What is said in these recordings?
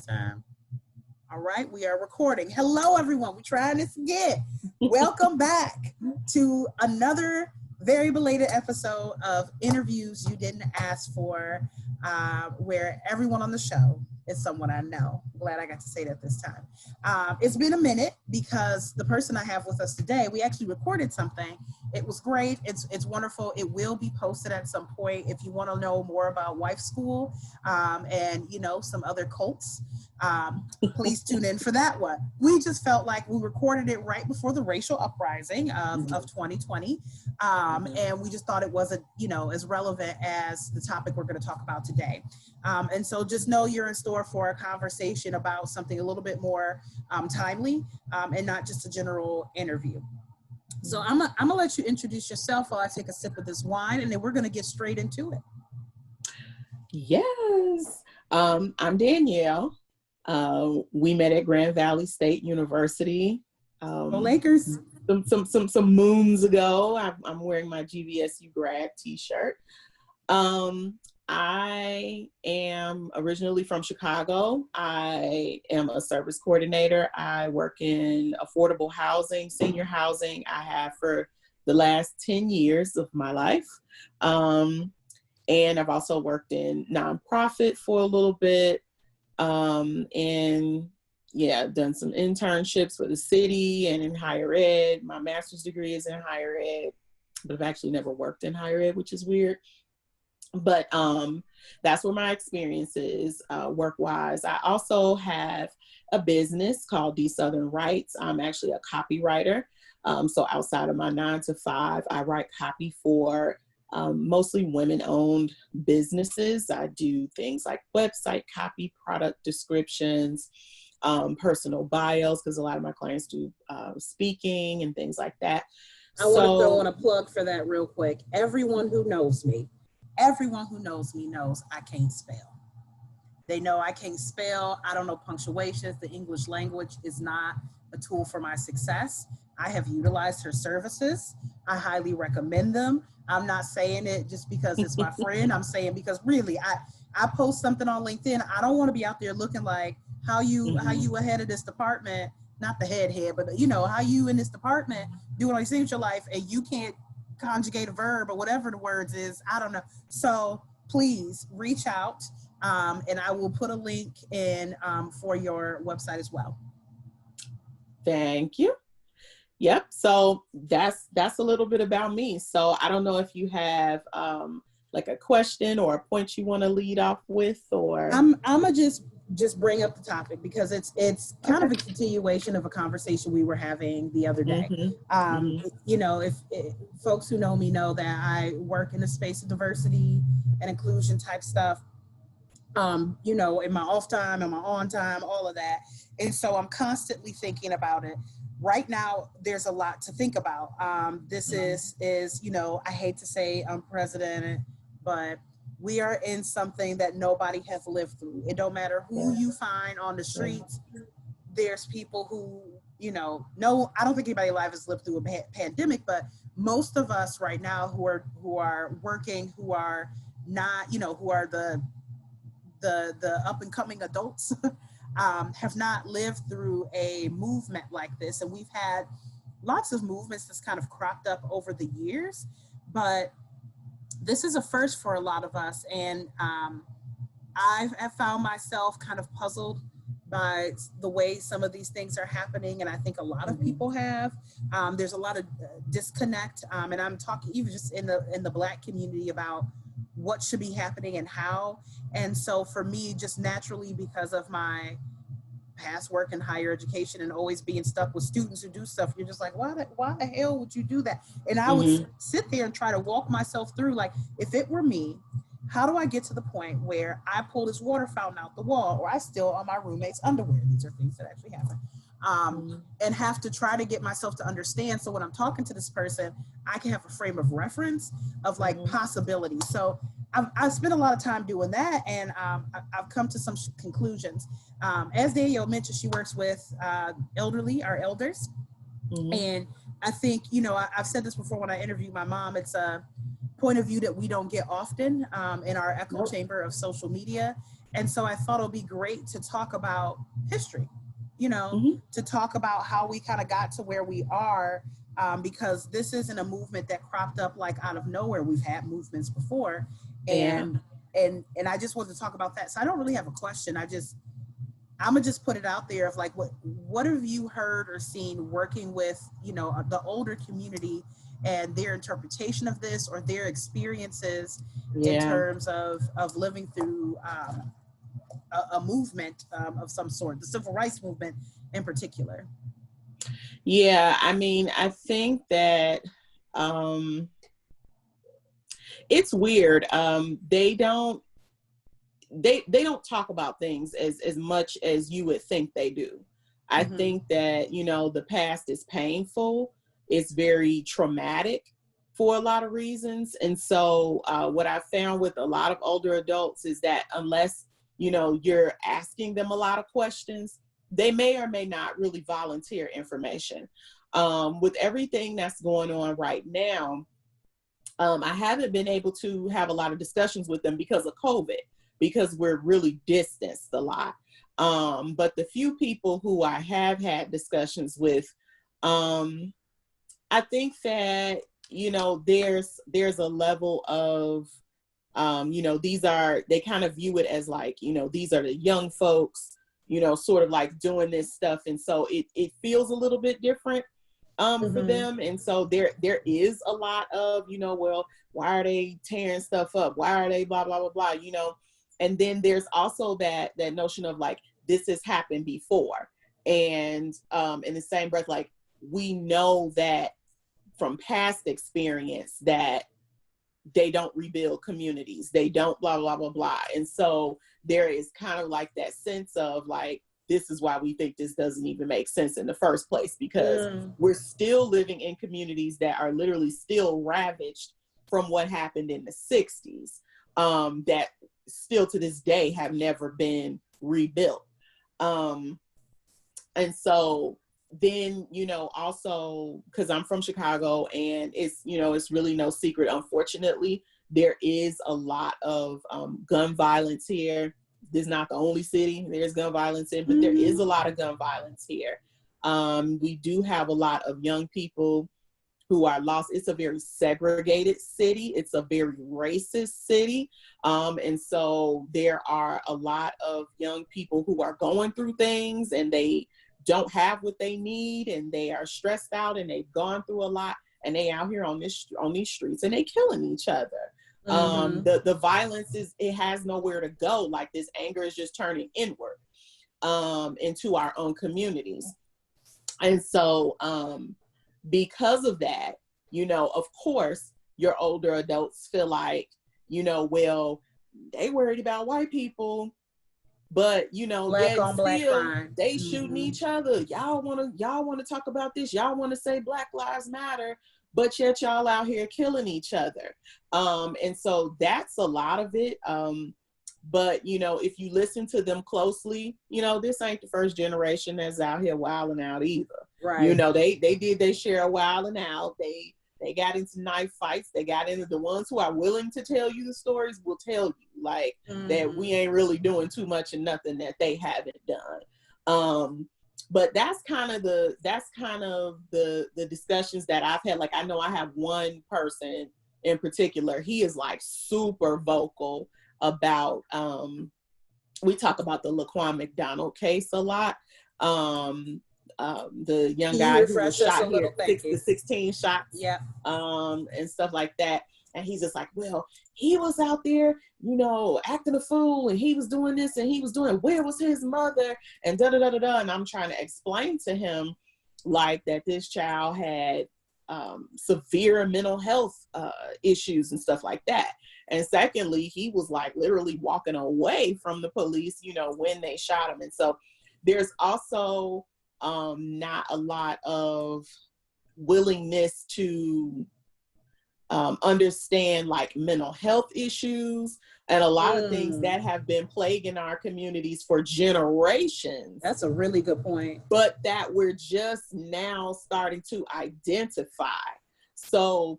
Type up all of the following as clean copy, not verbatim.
Time. All right, we are recording. Hello, everyone. We're trying this again. Welcome back to another very belated episode of Interviews You Didn't Ask For, where everyone on the show is someone I know. Glad I got to say that this time. It's been a minute because the person I have with us today, we actually recorded something. It was great. It's wonderful. It will be posted at some point if you want to know more about wife school and, you know, some other cults. Please tune in for that one. We just felt like we recorded it right before the racial uprising of 2020. And we just thought it wasn't, you know, as relevant as the topic we're going to talk about today. And so just know you're in store for a conversation about something a little bit more timely and not just a general interview. So I'm gonna let you introduce yourself while I take a sip of this wine, and then we're going to get straight into it. Yes. I'm Danielle. We met at Grand Valley State University. Go Lakers. Some moons ago. I'm wearing my GVSU grad t-shirt. I am originally from Chicago. I am a service coordinator. I work in affordable housing, senior housing. I have for the last 10 years of my life. And I've also worked in nonprofit for a little bit. And yeah, done some internships with the city and in higher ed. My master's degree is in higher ed, but I've actually never worked in higher ed, which is weird. But that's where my experience is work-wise. I also have a business called D Southern Rights. I'm actually a copywriter. So outside of my 9 to 5, I write copy for mostly women-owned businesses. I do things like website copy, product descriptions, personal bios, because a lot of my clients do speaking and things like that. I want to throw in a plug for that real quick. Everyone who knows me knows I can't spell. They know I can't spell. I don't know punctuations. The English language is not a tool for my success. I have utilized her services. I highly recommend them. I'm not saying it just because it's my friend. I'm saying because really, I post something on LinkedIn. I don't want to be out there looking like how you ahead of this department, not the head, but you know, how you in this department doing all these things with your life and you can't conjugate a verb or whatever the words is. I don't know. So please reach out and I will put a link in for your website as well. Thank you. Yep. So that's a little bit about me. So I don't know if you have like a question or a point you want to lead off with, or I'm gonna just bring up the topic because it's kind of a continuation of a conversation we were having the other day. You know, if folks who know me know that I work in the space of diversity and inclusion type stuff, you know, in my off time and my on time, all of that. And so I'm constantly thinking about it. Right now, there's a lot to think about. This is, you know, I hate to say unprecedented, but we are in something that nobody has lived through. It don't matter who you find on the streets. There's people who, you know, I don't think anybody alive has lived through a pandemic, but most of us right now who are working, who are not, you know, who are the up and coming adults, have not lived through a movement like this. And we've had lots of movements that's kind of cropped up over the years, but this is a first for a lot of us. And I've found myself kind of puzzled by the way some of these things are happening. And I think a lot of people have. There's a lot of disconnect. And I'm talking even just in the Black community about what should be happening and how. And so for me, just naturally, because of my past work in higher education and always being stuck with students who do stuff, you're just like, why the hell would you do that? And I would sit there and try to walk myself through, like, if it were me, how do I get to the point where I pull this water fountain out the wall or I steal on my roommate's underwear? These are things that actually happen. And have to try to get myself to understand. So when I'm talking to this person, I can have a frame of reference of like possibilities. So I've spent a lot of time doing that, and I've come to some conclusions. As Danielle mentioned, she works with our elders. And I think, you know, I've said this before when I interviewed my mom, it's a point of view that we don't get often in our echo chamber of social media. And so I thought it would be great to talk about history, you know, Mm-hmm. to talk about how we kind of got to where we are, because this isn't a movement that cropped up like out of nowhere. We've had movements before, Yeah. and I just wanted to talk about that. So I don't really have a question. I'm gonna just put it out there of like, what have you heard or seen working with, you know, the older community and their interpretation of this or their experiences in Yeah. terms of living through a movement of some sort, the civil rights movement in particular. Yeah, I mean, I think that it's weird. They don't talk about things as much as you would think they do. I Mm-hmm. think that, you know, the past is painful. It's very traumatic for a lot of reasons. And so what I found with a lot of older adults is that unless, you know, you're asking them a lot of questions, they may or may not really volunteer information. With everything that's going on right now, I haven't been able to have a lot of discussions with them because of COVID, because we're really distanced a lot. But the few people who I have had discussions with, I think that, you know, there's a level of, you know, they kind of view it as like, you know, these are the young folks, you know, sort of like doing this stuff. And so it feels a little bit different for them. And so there is a lot of, you know, well, why are they tearing stuff up? Why are they blah, blah, blah, blah, you know? And then there's also that notion of like, this has happened before. And in the same breath, like, we know that from past experience that they don't rebuild communities. They don't blah, blah, blah, blah. And so there is kind of like that sense of like, this is why we think this doesn't even make sense in the first place, because we're still living in communities that are literally still ravaged from what happened in the 60s, that still to this day have never been rebuilt. And so then, you know, also because I'm from Chicago, and it's, you know, it's really no secret, unfortunately, there is a lot of gun violence here. This is not the only city there's gun violence in, but there is a lot of gun violence here. We do have a lot of young people who are lost. It's a very segregated city. It's a very racist city. And so there are a lot of young people who are going through things and they don't have what they need, and they are stressed out, and they've gone through a lot, and they out here on these streets, and they killing each other. The violence it has nowhere to go. Like, this anger is just turning inward into our own communities. And so because of that, you know, of course, your older adults feel like, you know, well, they worried about white people, but, you know, black on still, black crime. they shooting each other. Y'all want to talk about this. Y'all want to say Black Lives Matter, but yet y'all out here killing each other. And so that's a lot of it. But, you know, if you listen to them closely, you know, this ain't the first generation that's out here wilding out either. Right. You know, they did their share of wilding out. They got into knife fights. They got into, the ones who are willing to tell you the stories will tell you like that we ain't really doing too much and nothing that they haven't done. But that's kind of the discussions that I've had. Like, I know I have one person in particular. He is like super vocal about, we talk about the Laquan McDonald case a lot. The young guy who was shot here, 16 shots, and stuff like that. And he's just like, well, he was out there, you know, acting a fool, and he was doing this, and he was doing, where was his mother? And da da da da da. And I'm trying to explain to him, like, that this child had severe mental health issues and stuff like that. And secondly, he was like literally walking away from the police, you know, when they shot him. And so there's also not a lot of willingness to understand like mental health issues and a lot of things that have been plaguing our communities for generations. That's a really good point. But that we're just now starting to identify. So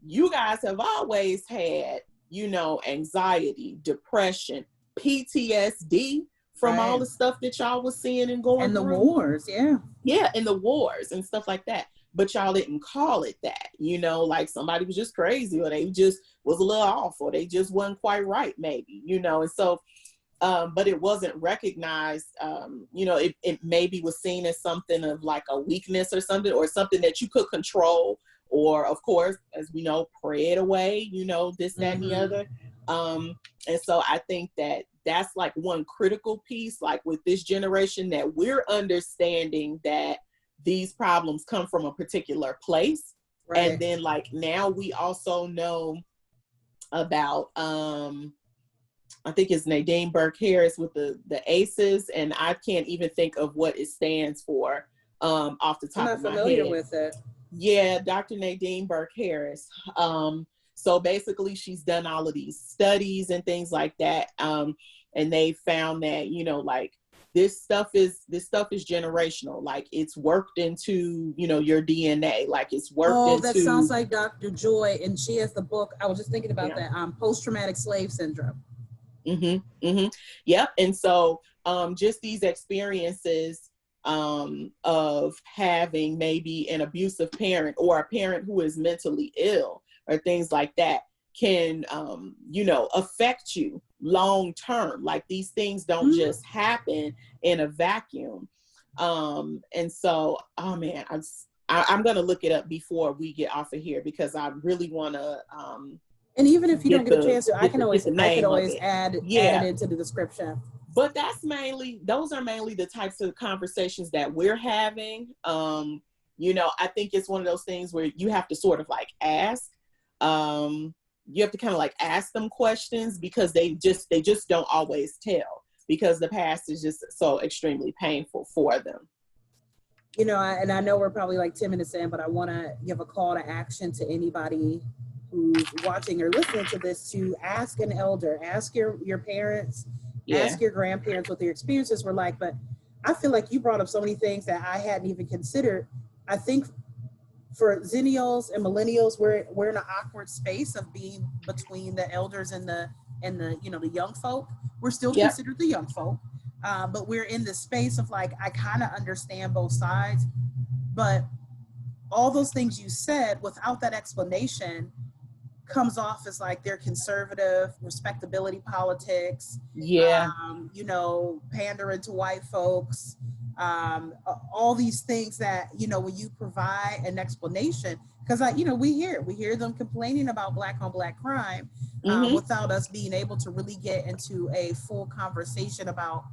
you guys have always had, you know, anxiety, depression, PTSD from all the stuff that y'all was seeing and going through. And the wars, Yeah, and the wars and stuff like that. But y'all didn't call it that, like somebody was just crazy, or they just was a little off, or they just wasn't quite right, maybe, and so, but it wasn't recognized, it maybe was seen as something of like a weakness or something that you could control, or of course, as we know, pray it away, this, that, and the other. And so I think that that's like one critical piece, like with this generation, that we're understanding that these problems come from a particular place. Right. And then like now we also know about, I think it's Nadine Burke-Harris with the ACEs, and I can't even think of what it stands for off the top of my head. I'm not familiar with it. Yeah, Dr. Nadine Burke-Harris. So basically she's done all of these studies and things like that. And they found that, like this stuff is generational. Like it's worked into, your DNA. Like it's worked into. Oh, that sounds like Dr. Joy, and she has the book. I was just thinking about that. Post-traumatic slave syndrome. Yep. And so just these experiences of having maybe an abusive parent, or a parent who is mentally ill, or things like that, can affect you long term. Like these things don't just happen in a vacuum. And so, oh man, I'm gonna look it up before we get off of here, because I really want to. And even if you don't get a chance to, I can always add it into the description. But those are mainly the types of conversations that we're having. I think it's one of those things where you have to sort of like ask. You have to kind of like ask them questions, because they just don't always tell, because the past is just so extremely painful for them. And I know we're probably like 10 minutes in, but I want to give a call to action to anybody who's watching or listening to this, to ask an elder, ask your parents, ask your grandparents what their experiences were like. But I feel like you brought up so many things that I hadn't even considered. I think for Zennials and Millennials, we're in an awkward space of being between the elders and the the young folk. We're still considered the young folk, but we're in this space of like, I kind of understand both sides, but all those things you said without that explanation comes off as like they're conservative, respectability politics, pandering to white folks, all these things that, when you provide an explanation, because we hear them complaining about Black on Black crime without us being able to really get into a full conversation about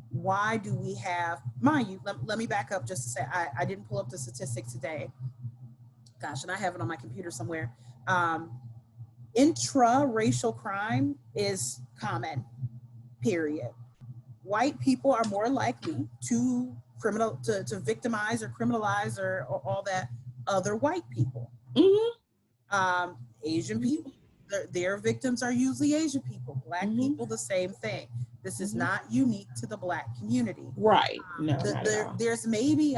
why do we have, mind you, let me back up just to say, I didn't pull up the statistics today. Gosh, and I have it on my computer somewhere. Intra-racial crime is common, period. White people are more likely to victimize or criminalize or all that other white people. Asian people, their victims are usually Asian people. Black people, the same thing. This is not unique to the Black community. Right. No, there's maybe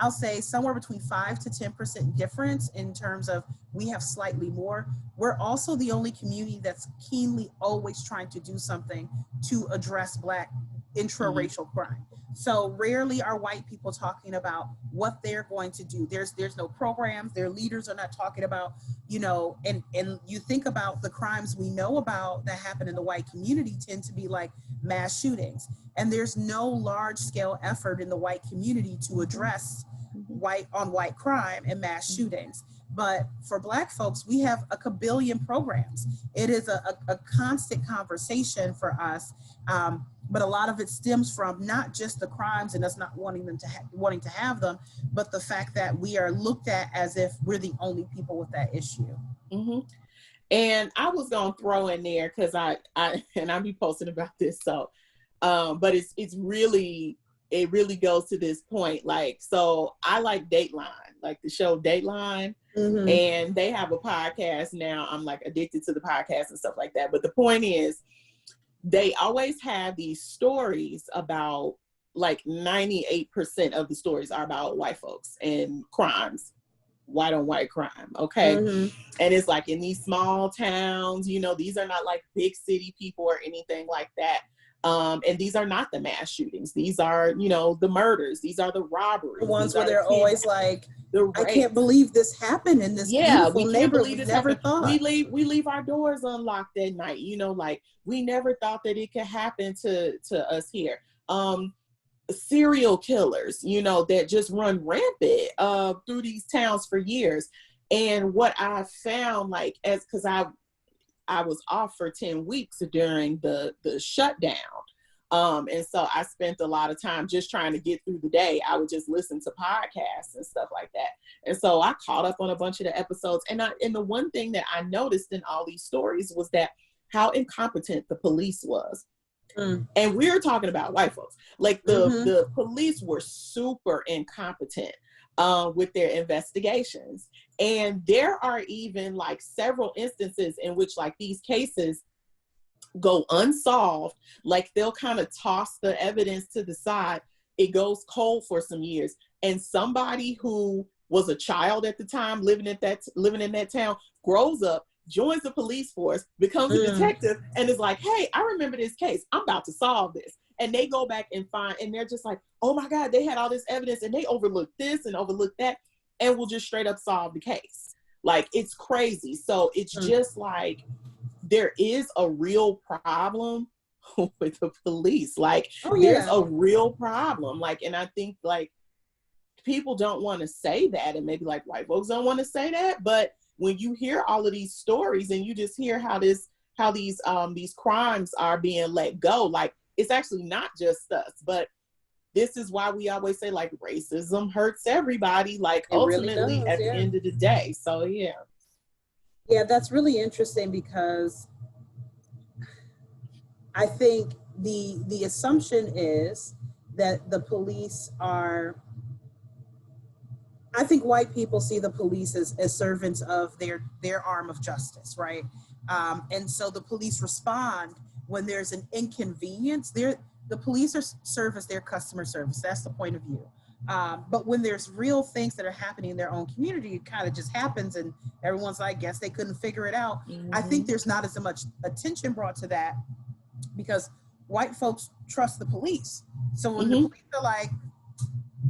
I'll say somewhere between 5 to 10% difference in terms of we have slightly more. We're also the only community that's keenly always trying to do something to address Black intra-racial crime. So rarely are white people talking about what they're going to do. There's no programs. Their leaders are not talking about, and you think about the crimes we know about that happen in the white community tend to be like mass shootings. And there's no large scale effort in the white community to address white on white crime and mass shootings. But for Black folks, we have a kabillion programs. It is a constant conversation for us. But a lot of it stems from not just the crimes and us not wanting to have them, but the fact that we are looked at as if we're the only people with that issue. And I was gonna throw in there, because I'll be posting about this. So, but it really goes to this point. Like, so I like Dateline, like the show Dateline, and they have a podcast now. I'm like addicted to the podcast and stuff like that. But the point is, they always have these stories about, like 98% of the stories are about white folks and crimes. white on white crime. Okay. And it's like in these small towns, you know, these are not like big city people or anything like that. And these are not the mass shootings. These are, you know, the murders. These are the robberies. The ones where they're always like, I can't believe this happened in this beautiful neighborhood. We never thought. We leave our doors unlocked at night. You know, like we never thought that it could happen to us here. Serial killers, you know, that just run rampant through these towns for years. And what I found, like, because I was off for 10 weeks during the shutdown. And so I spent a lot of time just trying to get through the day. I would just listen to podcasts and stuff like that. And so I caught up on a bunch of the episodes. And the one thing that I noticed in all these stories was that how incompetent the police was. And we're talking about white folks. Like the police were super incompetent with their investigations. And there are even like several instances in which like these cases go unsolved. Like they'll kind of toss the evidence to the side. It goes cold for some years. And somebody who was a child at the time living in that town grows up, joins the police force, becomes a detective, and is like, hey, I remember this case. I'm about to solve this. And they go back and and they're just like, oh my God, they had all this evidence and they overlooked this and overlooked that, and will just straight up solve the case. Like, it's crazy. So it's just like, there is a real problem with the police. Like, there's a real problem. Like, and I think like people don't want to say that, and maybe like white folks don't want to say that, but when you hear all of these stories and you just hear how these crimes are being let go, like, it's actually not just us. But this is why we always say like racism hurts everybody, like it ultimately really does, at the end of the day. So yeah, that's really interesting, because I think the assumption is that the police are, I think white people see the police as servants of their arm of justice, right? And so the police respond when there's an inconvenience. The police serve as their customer service. That's the point of view. But when there's real things that are happening in their own community, it kind of just happens, and everyone's like, guess they couldn't figure it out. I think there's not as much attention brought to that because white folks trust the police. So when the police are like,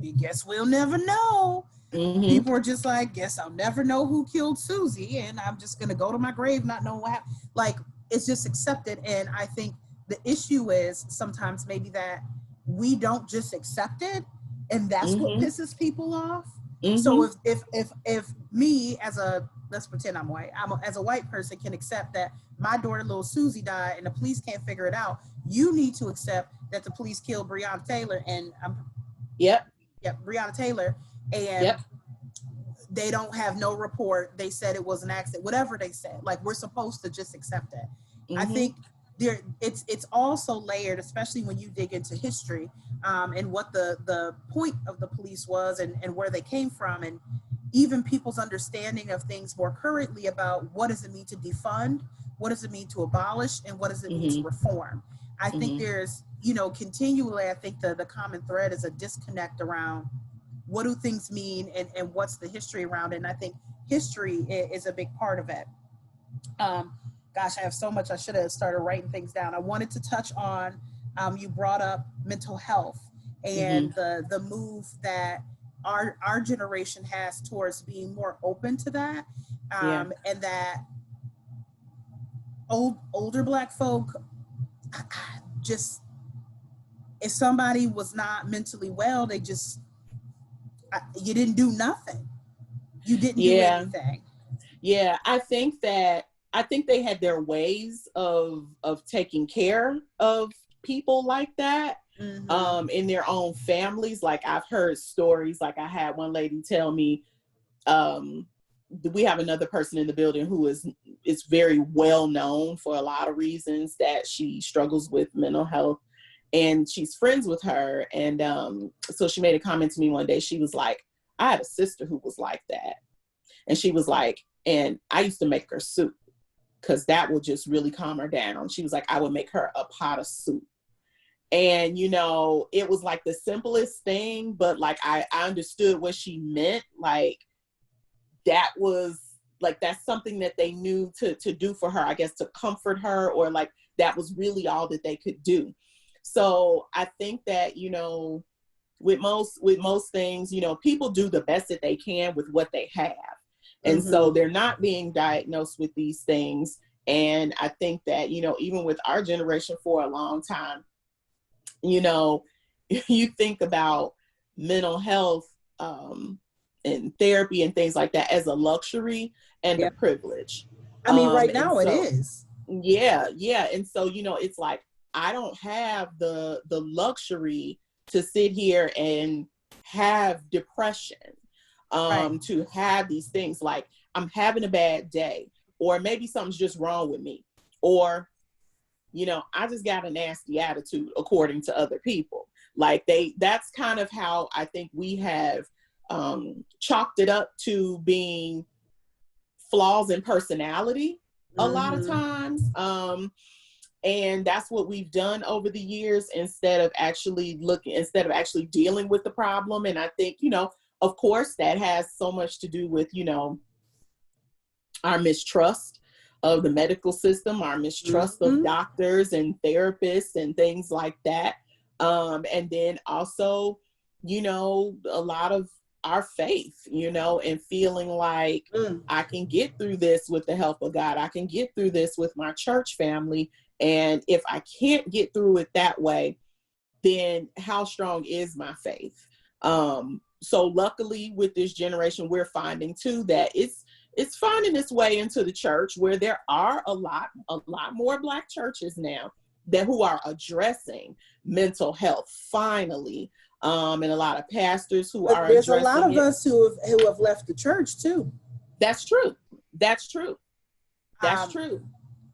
I guess we'll never know. People are just like, guess I'll never know who killed Susie, and I'm just gonna go to my grave not knowing what happened. Like, it's just accepted. And I think the issue is sometimes maybe that we don't just accept it, and that's what pisses people off. So if me as let's pretend I'm white, as a white person can accept that my daughter little Susie died and the police can't figure it out, you need to accept that the police killed Breonna Taylor and Breonna Taylor, and they don't have no report. They said it was an accident, whatever they said. Like, we're supposed to just accept that. I think it's also layered, especially when you dig into history, and what the point of the police was and where they came from, and even people's understanding of things more currently about what does it mean to defund, what does it mean to abolish, and what does it mean to reform. I think there's, continually, I think the common thread is a disconnect around what do things mean and what's the history around it. And I think history is a big part of it. Gosh, I have so much. I should have started writing things down. I wanted to touch on, you brought up mental health and the move that our generation has towards being more open to that. And that older Black folk, just, if somebody was not mentally well, they just, you didn't do nothing. You didn't do anything. Yeah, I think they had their ways of taking care of people like that in their own families. Like, I've heard stories, like I had one lady tell me, we have another person in the building who is very well known for a lot of reasons that she struggles with mental health, and she's friends with her. And so she made a comment to me one day. She was like, I had a sister who was like that. And she was like, and I used to make her soup because that would just really calm her down. She was like, I would make her a pot of soup. And, it was like the simplest thing, but like I understood what she meant. Like, that was like, that's something that they knew to do for her, I guess, to comfort her, or like that was really all that they could do. So I think that, you know, with most things, you know, people do the best that they can with what they have. And so they're not being diagnosed with these things. And I think that, you know, even with our generation for a long time, you know, you think about mental health and therapy and things like that as a luxury and a privilege. I mean, right now it is. Yeah. And so, you know, it's like, I don't have the luxury to sit here and have depression, to have these things like I'm having a bad day, or maybe something's just wrong with me, or, you know, I just got a nasty attitude according to other people. Like that's kind of how I think we have chalked it up to being flaws in personality a lot of times. And that's what we've done over the years instead of actually dealing with the problem. And I think, you know, of course, that has so much to do with, you know, our mistrust of the medical system, our mistrust of doctors and therapists and things like that. And then also, you know, a lot of our faith, you know, and feeling like I can get through this with the help of God. I can get through this with my church family. And if I can't get through it that way, then how strong is my faith? So luckily with this generation, we're finding too that it's finding its way into the church, where there are a lot more Black churches now who are addressing mental health finally. And a lot of pastors who are there's addressing a lot of it. us who have left the church too. That's true. True.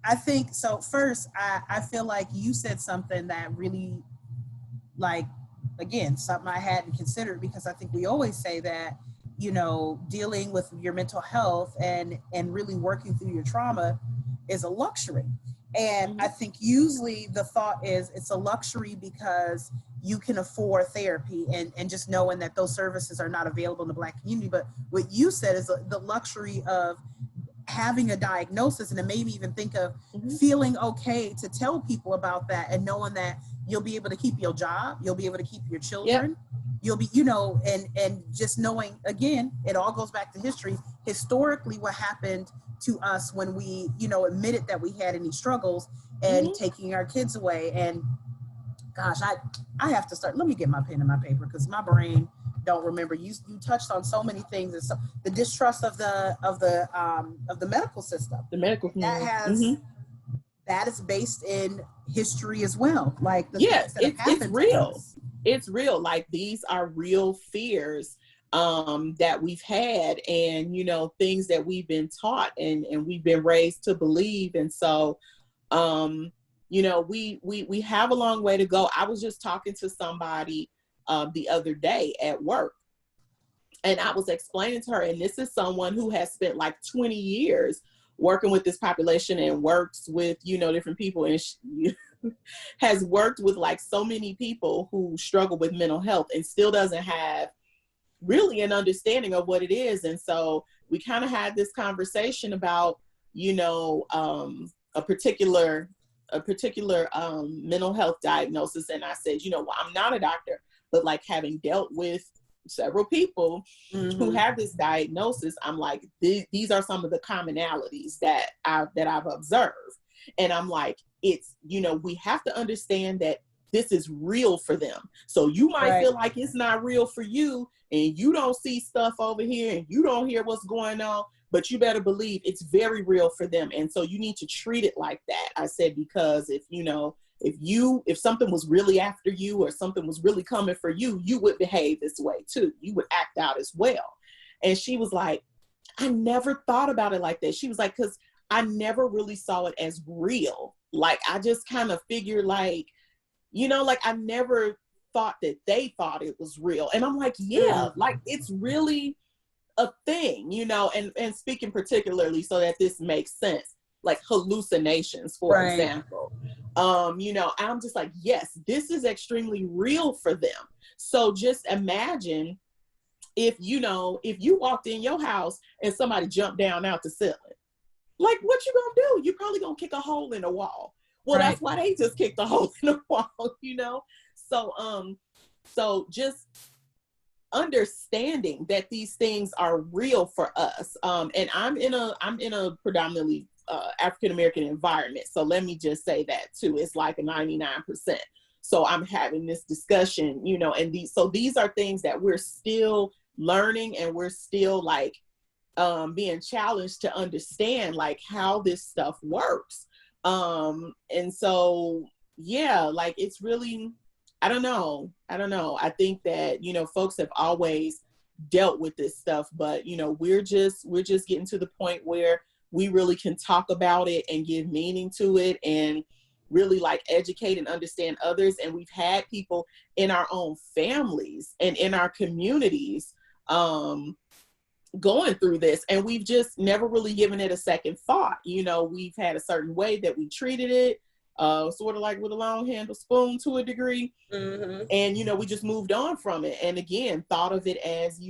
I think so. First, I feel like you said something that really, like, again, something I hadn't considered, because I think we always say that, you know, dealing with your mental health and really working through your trauma is a luxury. And I think usually the thought is it's a luxury because you can afford therapy and just knowing that those services are not available in the Black community. But what you said is the luxury of having a diagnosis, and then maybe even think of feeling okay to tell people about that, and knowing that you'll be able to keep your job, you'll be able to keep your children, you'll be, you know, and just knowing, again, it all goes back to history. Historically, what happened to us when we, you know, admitted that we had any struggles and taking our kids away. And gosh, I have to start, let me get my pen and my paper, because my brain don't remember. You touched on so many things, and so the distrust of the medical system, the medical community, that is based in history as well. Like it's real. It's real. Like, these are real fears that we've had, and, you know, things that we've been taught and we've been raised to believe. And so, you know, we have a long way to go. I was just talking to somebody the other day at work, and I was explaining to her, and this is someone who has spent like 20 years working with this population and works with, you know, different people, and has worked with like so many people who struggle with mental health and still doesn't have really an understanding of what it is. And so we kind of had this conversation about, you know, a particular mental health diagnosis. And I said, you know, well, I'm not a doctor, but like, having dealt with several people who have this diagnosis, I'm like, these are some of the commonalities that I've observed. And I'm like, it's, you know, we have to understand that this is real for them. So you might feel like it's not real for you, and you don't see stuff over here, and you don't hear what's going on, but you better believe it's very real for them. And so you need to treat it like that. I said, because if, you know, if something was really after you, or something was really coming for you, you would behave this way too. You would act out as well. And she was like, I never thought about it like that. She was like, because I never really saw it as real. Like, I just kind of figured, like, you know, like, I never thought that they thought it was real. And I'm like, yeah, like, it's really a thing, you know. And speaking particularly, so that this makes sense, like hallucinations, for example, you know, I'm just like, yes, this is extremely real for them. So just imagine if you walked in your house and somebody jumped down out the ceiling, like, what you gonna do? You probably gonna kick a hole in the wall. Well, Right. that's why they just kicked a hole in the wall, you know? So just understanding that these things are real for us. And I'm in a predominantly African American environment. So let me just say that too. It's like a 99%. So I'm having this discussion, and these are things that we're still learning, and we're still like being challenged to understand like how this stuff works. And so, yeah, like it's really, I don't know. I think that, folks have always dealt with this stuff, but, we're just getting to the point where we really can talk about it and give meaning to it and really like educate and understand others. And we've had people in our own families and in our communities going through this, and we've just never really given it a second thought. We've had a certain way that we treated it, sort of like with a long handled spoon to a degree. Mm-hmm. And, we just moved on from it. And again, thought of it as,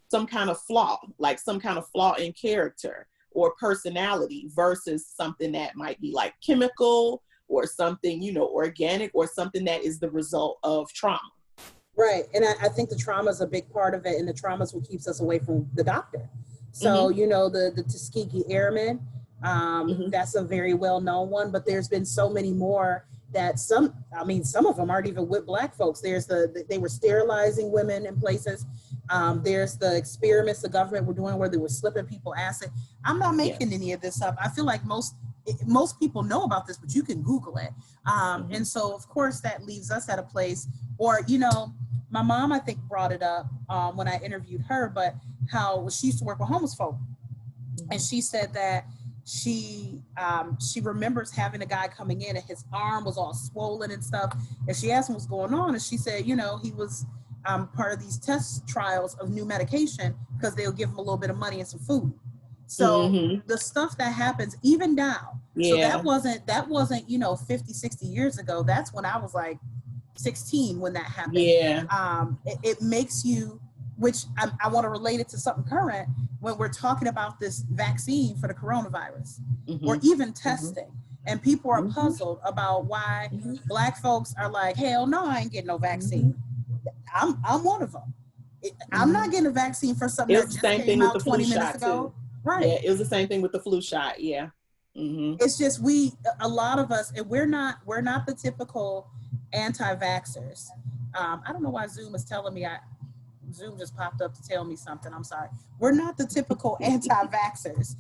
some kind of flaw, like some kind of flaw in character or personality versus something that might be like chemical or something, organic, or something that is the result of trauma. Right. And I think the trauma is a big part of it. And the trauma is what keeps us away from the doctor. So, the Tuskegee Airmen, that's a very well-known one, but there's been so many more that some of them aren't even with Black folks. There's they were sterilizing women in places. There's the experiments the government were doing where they were slipping people acid. I'm not making any of this up. I feel like most people know about this, but you can Google it. And so, of course, that leaves us at a place, or, my mom, I think, brought it up when I interviewed her, but how she used to work with homeless folk. And she said that she remembers having a guy coming in and his arm was all swollen and stuff. And she asked him what's going on. And she said, he was part of these test trials of new medication because they'll give him a little bit of money and some food. So the stuff that happens even now. So that wasn't 50, 60 years ago. That's when I was like 16 when that happened. It makes you, which I want to relate it to something current when we're talking about this vaccine for the coronavirus or even testing, and people are puzzled about why Black folks are like, hell no, I ain't getting no vaccine. I'm one of them. I'm not getting a vaccine for something that just came out 20 minutes ago. Right. Yeah, it was the same thing with the flu shot. Yeah. It's just a lot of us, and we're not the typical anti-vaxxers. I don't know why Zoom is telling me. Zoom just popped up to tell me something. I'm sorry. We're not the typical anti-vaxxers.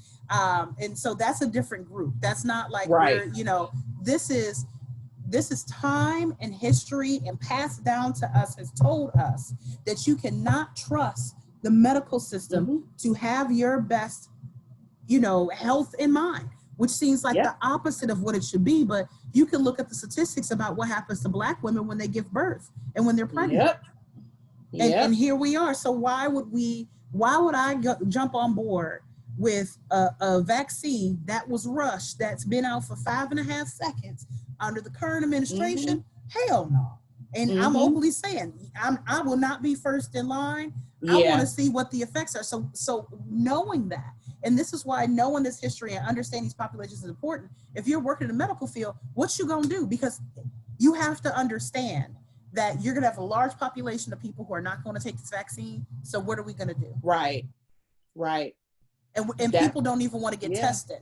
And so that's a different group. That's not like we're, this is time and history and passed down to us, has told us that you cannot trust the medical system to have your best, health in mind, which seems like the opposite of what it should be. But you can look at the statistics about what happens to Black women when they give birth and when they're pregnant. And here we are. So why would I jump on board with a vaccine that was rushed, that's been out for 5.5 seconds under the current administration? Hell no. And I'm openly saying, I will not be first in line. I want to see what the effects are. So knowing that, and this is why knowing this history and understanding these populations is important. If you're working in the medical field, what you gonna do? Because you have to understand that you're gonna have a large population of people who are not gonna take this vaccine. So what are we gonna do? Right. And people don't even want to get tested.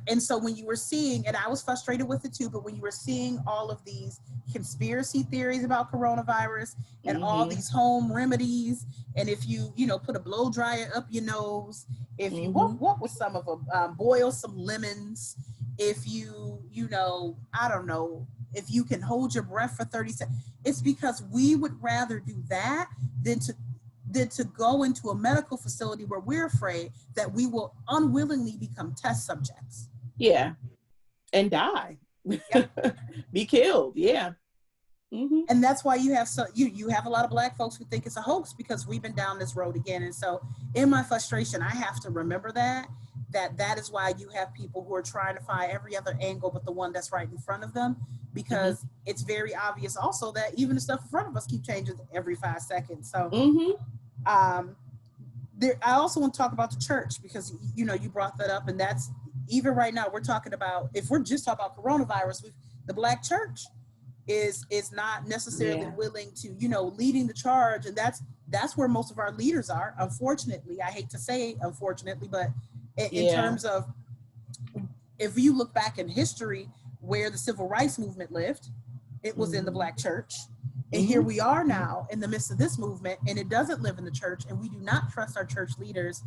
And so when you were seeing, and I was frustrated with it too, but when you were seeing all of these conspiracy theories about coronavirus and all these home remedies, and if you put a blow dryer up your nose, if you what was some of them, boil some lemons, if you I don't know, if you can hold your breath for 30 seconds, it's because we would rather do that than to go into a medical facility where we're afraid that we will unwillingly become test subjects. Yeah. And die. Be killed. Yeah. And that's why you have you have a lot of Black folks who think it's a hoax, because we've been down this road again. And so in my frustration, I have to remember that is why you have people who are trying to find every other angle but the one that's right in front of them, because it's very obvious also that even the stuff in front of us keep changing every 5 seconds. So I also want to talk about the church because, you know, you brought that up, and that's even right now we're talking about, if we're just talking about coronavirus, the Black church is not necessarily willing to, you know, leading the charge. And that's where most of our leaders are. Unfortunately, I hate to say unfortunately, but in terms of, if you look back in history where the civil rights movement lived, it was in the Black church. And here we are now in the midst of this movement, and it doesn't live in the church, and we do not trust our church leaders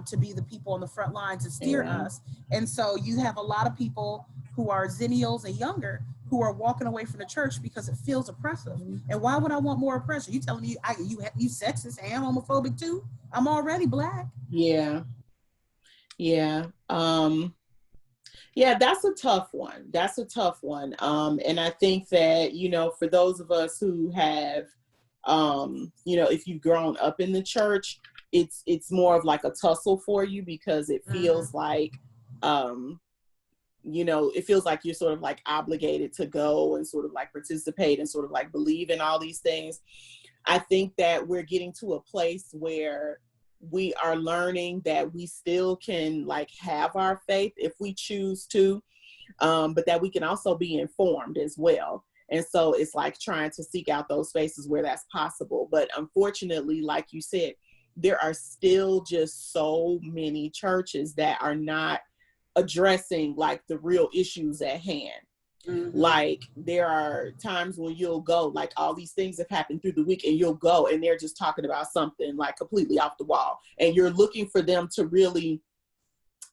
to be the people on the front lines and steer us. And so you have a lot of people who are zennials and younger who are walking away from the church because it feels oppressive. And why would I want more oppression? You telling me you sexist and homophobic too? I'm already Black. Yeah. Yeah, that's a tough one. And I think that, you know, for those of us who have, you know, if you've grown up in the church, it's more of like a tussle for you because it feels like, you know, it feels like you're sort of like obligated to go and sort of like participate and sort of like believe in all these things. I think that we're getting to a place where we are learning that we still can like have our faith if we choose to, but that we can also be informed as well. And so it's like trying to seek out those spaces where that's possible. But unfortunately, like you said, there are still just so many churches that are not addressing like the real issues at hand. Like there are times when you'll go, like all these things have happened through the week, and you'll go and they're just talking about something like completely off the wall, and you're looking for them to really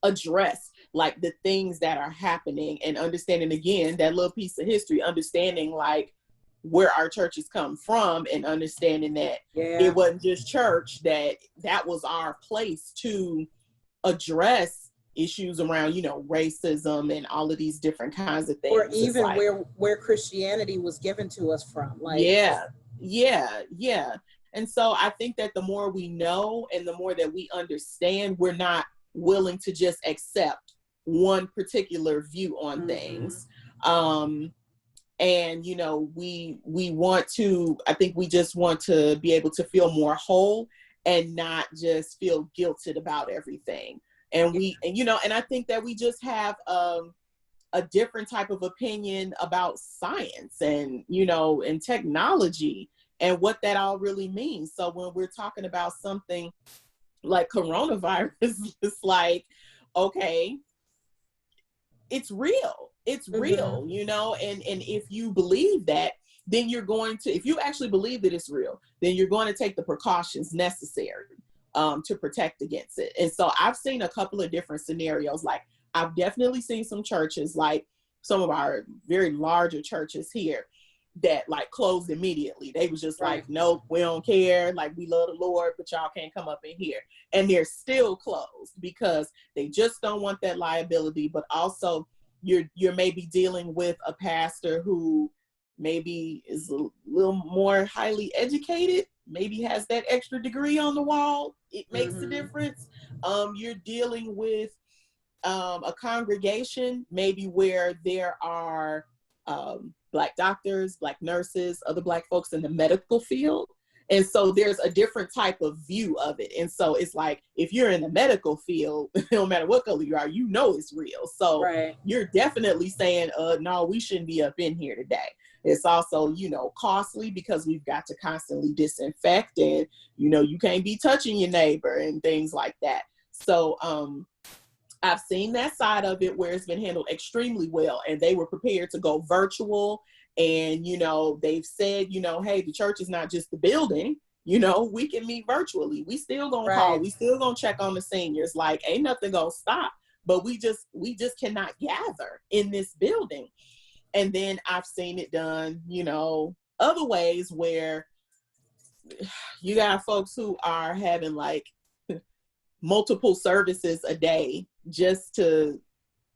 address like the things that are happening, and understanding again that little piece of history, understanding like where our churches come from, and understanding that it wasn't just church, that was our place to address issues around, you know, racism and all of these different kinds of things. Or even like, where Christianity was given to us from. Like, yeah. And so I think that the more we know and the more that we understand, we're not willing to just accept one particular view on things. And, you know, we want to, I think we just want to be able to feel more whole and not just feel guilted about everything. And you know, and I think that we just have a different type of opinion about science and, you know, and technology and what that all really means. So when we're talking about something like coronavirus, it's like, okay, it's real. It's real, you know, and if you believe that, then you're going to, if you actually believe that it's real, then you're going to take the precautions necessary to protect against it. And so I've seen a couple of different scenarios. Like I've definitely seen some churches, like some of our very larger churches here, that like closed immediately. They was just like, nope, we don't care. Like we love the Lord, but y'all can't come up in here. And they're still closed because they just don't want that liability. But also you're maybe dealing with a pastor who maybe is a little more highly educated, maybe has that extra degree on the wall. It makes a difference. You're dealing with a congregation maybe where there are Black doctors, Black nurses, other Black folks in the medical field. And so there's a different type of view of it. And so it's like, if you're in the medical field, no matter what color you are, you know it's real. So you're definitely saying, no, we shouldn't be up in here today. It's also, you know, costly because we've got to constantly disinfect, and, you know, you can't be touching your neighbor and things like that. So I've seen that side of it where it's been handled extremely well, and they were prepared to go virtual. And, you know, they've said, you know, hey, the church is not just the building, you know, we can meet virtually. We still gonna call, we still gonna check on the seniors. Like, ain't nothing gonna stop, but we just cannot gather in this building. And then I've seen it done, you know, other ways where you got folks who are having like multiple services a day just to,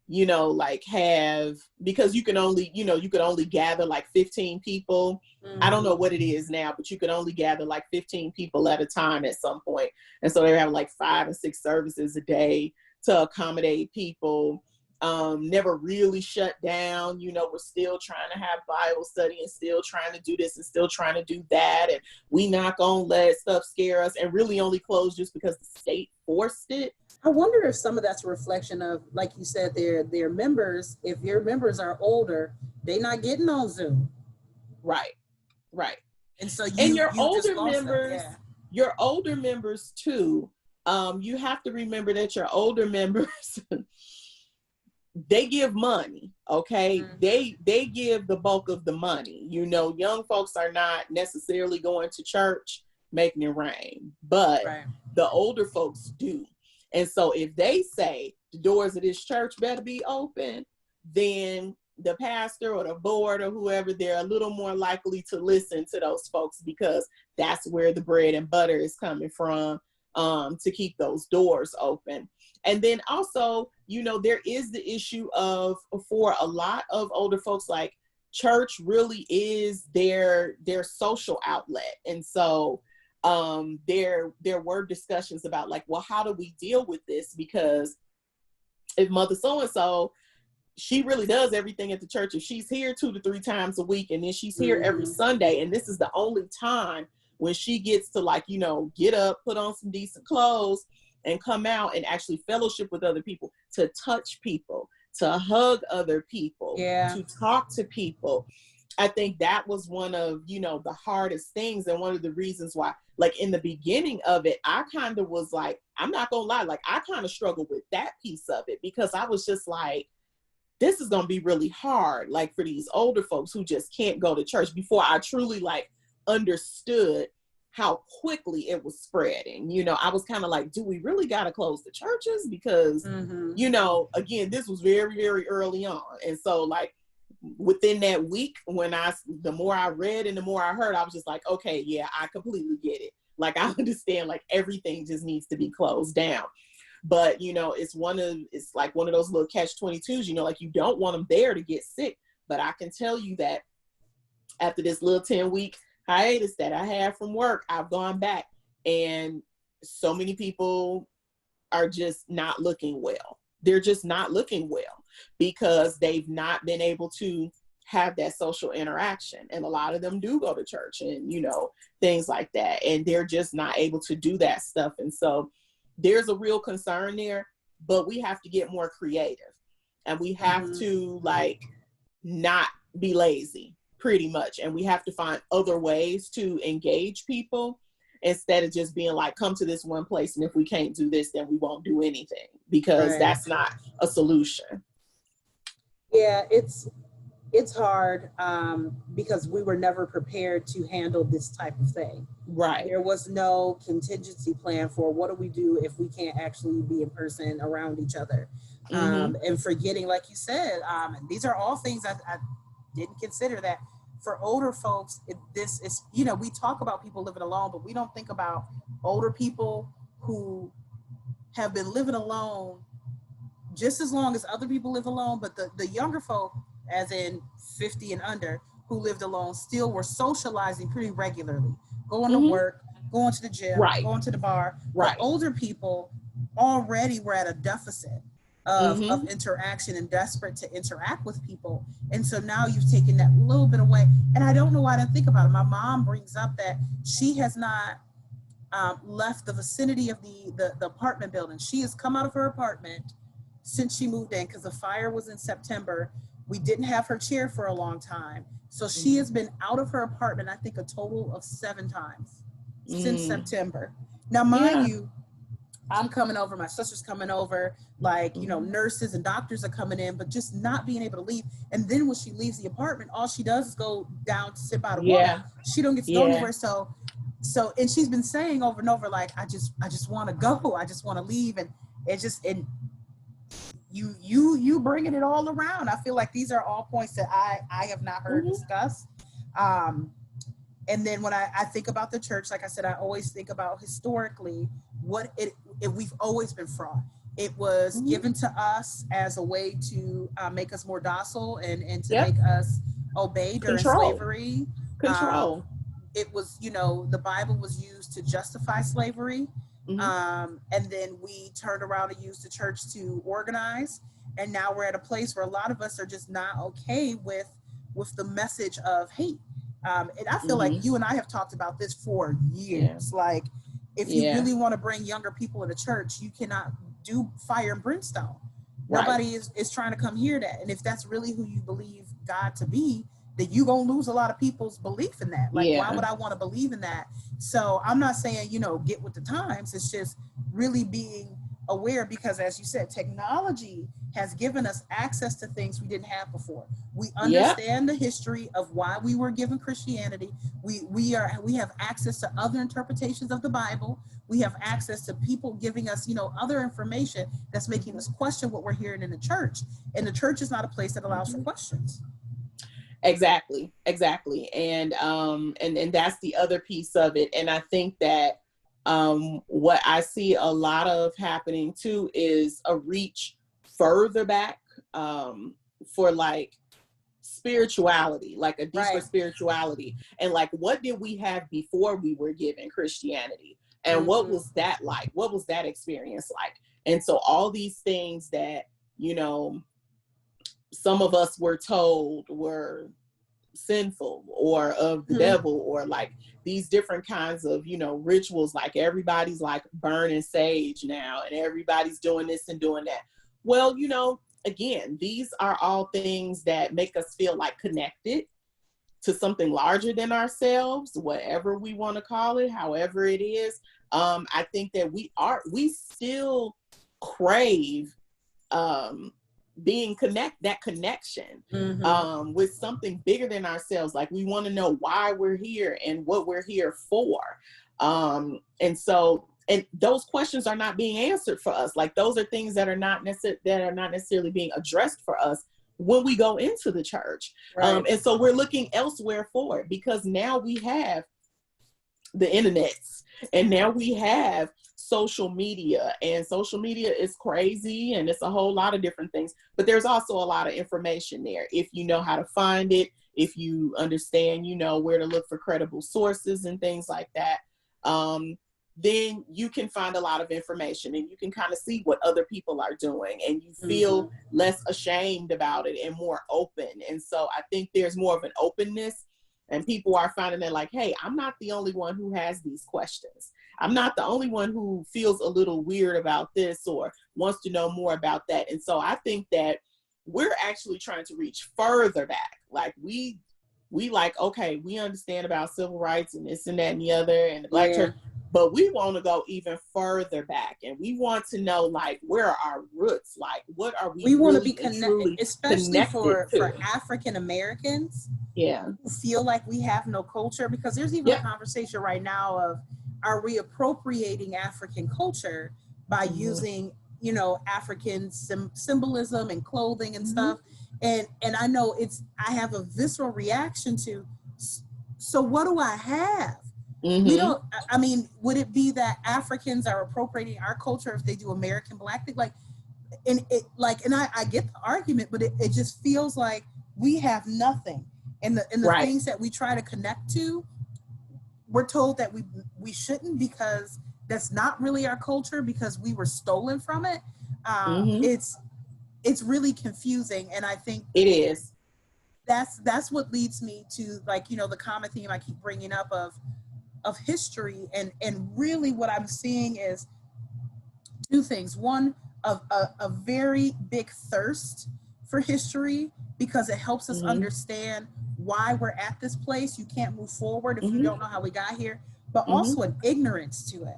you know, like have, because you can only, you know, you could only gather like 15 people. I don't know what it is now, but you could only gather like 15 people at a time at some point. And so they have like 5 and 6 services a day to accommodate people. never really shut down. You know, we're still trying to have Bible study and still trying to do this and still trying to do that. And we not gonna let stuff scare us, and really only closed just because the state forced it. I wonder if some of that's a reflection of, like you said, their members. If your members are older, they're not getting on Zoom. Right. And so your you older just lost members, them. Yeah. your older members too. You have to remember that your older members, they give money, okay? Mm-hmm. They give the bulk of the money. You know, young folks are not necessarily going to church making it rain, but the older folks do. And so if they say the doors of this church better be open, then the pastor or the board or whoever, they're a little more likely to listen to those folks, because that's where the bread and butter is coming from, to keep those doors open. And then also, you know, there is the issue of, for a lot of older folks, like, church really is their social outlet. And so there were discussions about, like, well, how do we deal with this? Because if mother so-and-so, she really does everything at the church. If she's here 2 to 3 times a week, and then she's here every Sunday, and this is the only time when she gets to, like, you know, get up, put on some decent clothes, and come out and actually fellowship with other people, to touch people, to hug other people, to talk to people. I think that was one of, you know, the hardest things, and one of the reasons why, like, in the beginning of it, I kind of was like, I'm not gonna lie, like, I kind of struggled with that piece of it, because I was just like, this is gonna be really hard, like, for these older folks who just can't go to church, before I truly, like, understood how quickly it was spreading. You know, I was kind of like, do we really got to close the churches? Because, you know, again, this was very, very early on. And so, like, within that week, the more I read and the more I heard, I was just like, okay, yeah, I completely get it. Like, I understand, like, everything just needs to be closed down. But, you know, it's like one of those little catch-22s, you know, like, you don't want them there to get sick. But I can tell you that after this little 10-week hiatus that I had from work, I've gone back, and so many people are just not looking well. They're just not looking well, because they've not been able to have that social interaction. And a lot of them do go to church and, you know, things like that. And they're just not able to do that stuff. And so there's a real concern there, but we have to get more creative, and we have to, like, not be lazy, pretty much. And we have to find other ways to engage people, instead of just being like, come to this one place, and if we can't do this, then we won't do anything, because that's not a solution. Yeah, it's hard, because we were never prepared to handle this type of thing. Right. There was no contingency plan for what do we do if we can't actually be in person around each other. And forgetting, like you said, these are all things I didn't consider, that for older folks, this is, you know, we talk about people living alone, but we don't think about older people who have been living alone just as long as other people live alone. But the younger folk, as in 50 and under, who lived alone, still were socializing pretty regularly, going to work, going to the gym, going to the bar. But older people already were at a deficit of interaction and desperate to interact with people. And so now you've taken that little bit away. And I don't know why I didn't think about it. My mom brings up that she has not left the vicinity of the apartment building. She has come out of her apartment since she moved in, because the fire was in September. We didn't have her chair for a long time. So she has been out of her apartment, I think, a total of 7 times since September. Now, mind you, I'm coming over, my sister's coming over, like, you know, nurses and doctors are coming in, but just not being able to leave. And then when she leaves the apartment, all she does is go down to sit by the water. She don't get to go anywhere. So, and she's been saying over and over, like, I just want to go. I just want to leave. And it just, and you bringing it all around. I feel like these are all points that I have not heard discussed. And then when I think about the church, like I said, I always think about historically we've always been fraud. It was given to us as a way to make us more docile and to make us obey during slavery. It was, you know, the Bible was used to justify slavery. And then we turned around and used the church to organize. And now we're at a place where a lot of us are just not okay with the message of hate. And I feel like you and I have talked about this for years. Like, if you really want to bring younger people into church, you cannot do fire and brimstone. Nobody is trying to come hear that. And if that's really who you believe God to be, then you're going to lose a lot of people's belief in that. Like, why would I want to believe in that? So I'm not saying, get with the times. It's just really being aware, because as you said, technology has given us access to things we didn't have before. We understand the history of why we were given Christianity. We have access to other interpretations of the Bible. We have access to people giving us, other information that's making us question what we're hearing in the church. And the church is not a place that allows for questions. Exactly. And that's the other piece of it. And I think that what I see a lot of happening too is a reach further back for like spirituality, like a deeper spirituality. And like, what did we have before we were given Christianity? And what was that like? What was that experience like? And so all these things that, some of us were told were sinful or of the devil, or like these different kinds of, rituals, like everybody's like burning sage now and everybody's doing this and doing that. Well, again, these are all things that make us feel like connected to something larger than ourselves, whatever we want to call it, however it is. I think that we still crave that connection with something bigger than ourselves. Like, we want to know why we're here and what we're here for. And those questions are not being answered for us. Like, those are things that are not necessarily being addressed for us when we go into the church. And so we're looking elsewhere for it, because now we have the internets, and now we have social media, and social media is crazy, and it's a whole lot of different things, but there's also a lot of information there. If you know how to find it, if you understand, where to look for credible sources and things like that, then you can find a lot of information, and you can kind of see what other people are doing, and you feel less ashamed about it and more open. And so I think there's more of an openness, and people are finding that, like, hey, I'm not the only one who has these questions. I'm not the only one who feels a little weird about this or wants to know more about that. And so I think that we're actually trying to reach further back. Like, we like, okay, we understand about civil rights and this and that and the other and the Black church, but we want to go even further back, and we want to know, like, where are our roots? Like, what are we want really to be connected, especially for African Americans who feel like we have no culture, because there's even a conversation right now of, are we appropriating African culture by using, African symbolism and clothing and stuff? And I know I have a visceral reaction to, so what do I have? We don't, I mean, would it be that Africans are appropriating our culture if they do American Black thing? Like, and I get the argument, but it just feels like we have nothing. And the things that we try to connect to, we're told that we shouldn't, because that's not really our culture, because we were stolen from it. It's really confusing, and I think it is. That's what leads me to, like, the common theme I keep bringing up of history, and really what I'm seeing is two things. One, a very big thirst for history, because it helps us understand why we're at this place. You can't move forward if you don't know how we got here, but also an ignorance to it.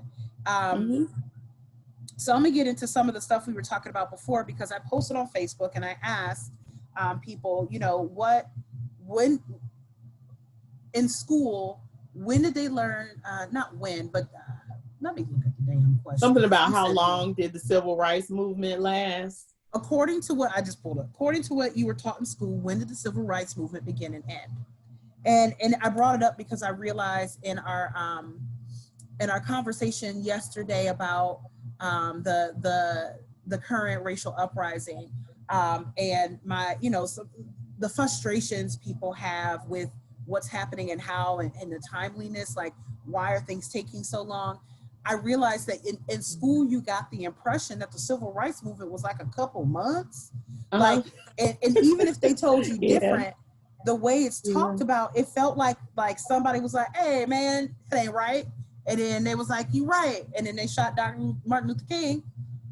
So I'm gonna get into some of the stuff we were talking about before, because I posted on Facebook and I asked people, when in school, when did they learn, not when, but let me look at the damn question. Something about how long did the civil rights movement last? According to what I just pulled up, according to what you were taught in school, when did the civil rights movement begin and end? And I brought it up because I realized in our conversation yesterday about the current racial uprising, and my, so the frustrations people have with what's happening and how, and the timeliness, like, why are things taking so long? I realized that in school, you got the impression that the civil rights movement was like a couple months. Like, and even if they told you different, the way it's talked about, it felt like somebody was like, hey man, that ain't right. And then they was like, you right. And then they shot Dr. Martin Luther King.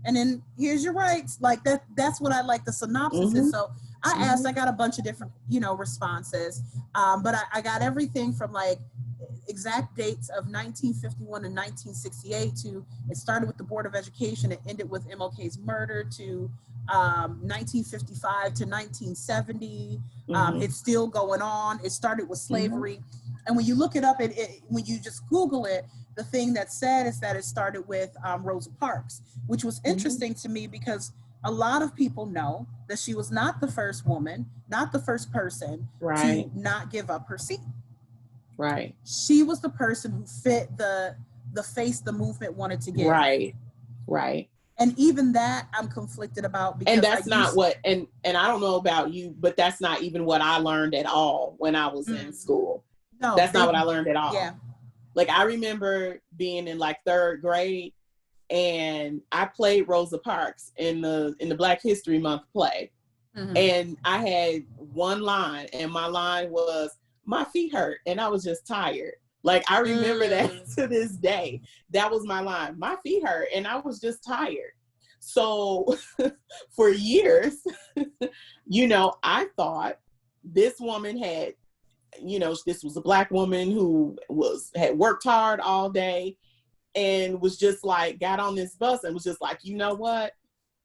And then here's your rights. Like that's what I like the synopsis is. So I asked, I got a bunch of different, responses. But I got everything from like exact dates of 1951 and 1968 to, it started with the Board of Education, it ended with MLK's murder, to 1955 to 1970. It's still going on. It started with slavery. And when you look it up, when you just Google it, the thing that's said is that it started with Rosa Parks, which was interesting to me because a lot of people know that she was not the first woman, not the first person to not give up her seat. Right. She was the person who fit the face the movement wanted to give. Right. And even that I'm conflicted about, because and that's not what, and I don't know about you, but that's not even what I learned at all when I was in school. No, that's not what I learned at all. Yeah. Like I remember being in like 3rd grade and I played Rosa Parks in the Black History Month play. And I had one line, and my line was, my feet hurt and I was just tired. Like I remember that to this day. That was my line. My feet hurt and I was just tired. So for years, I thought this woman had, this was a Black woman who had worked hard all day and was just like, got on this bus and was just like, you know what?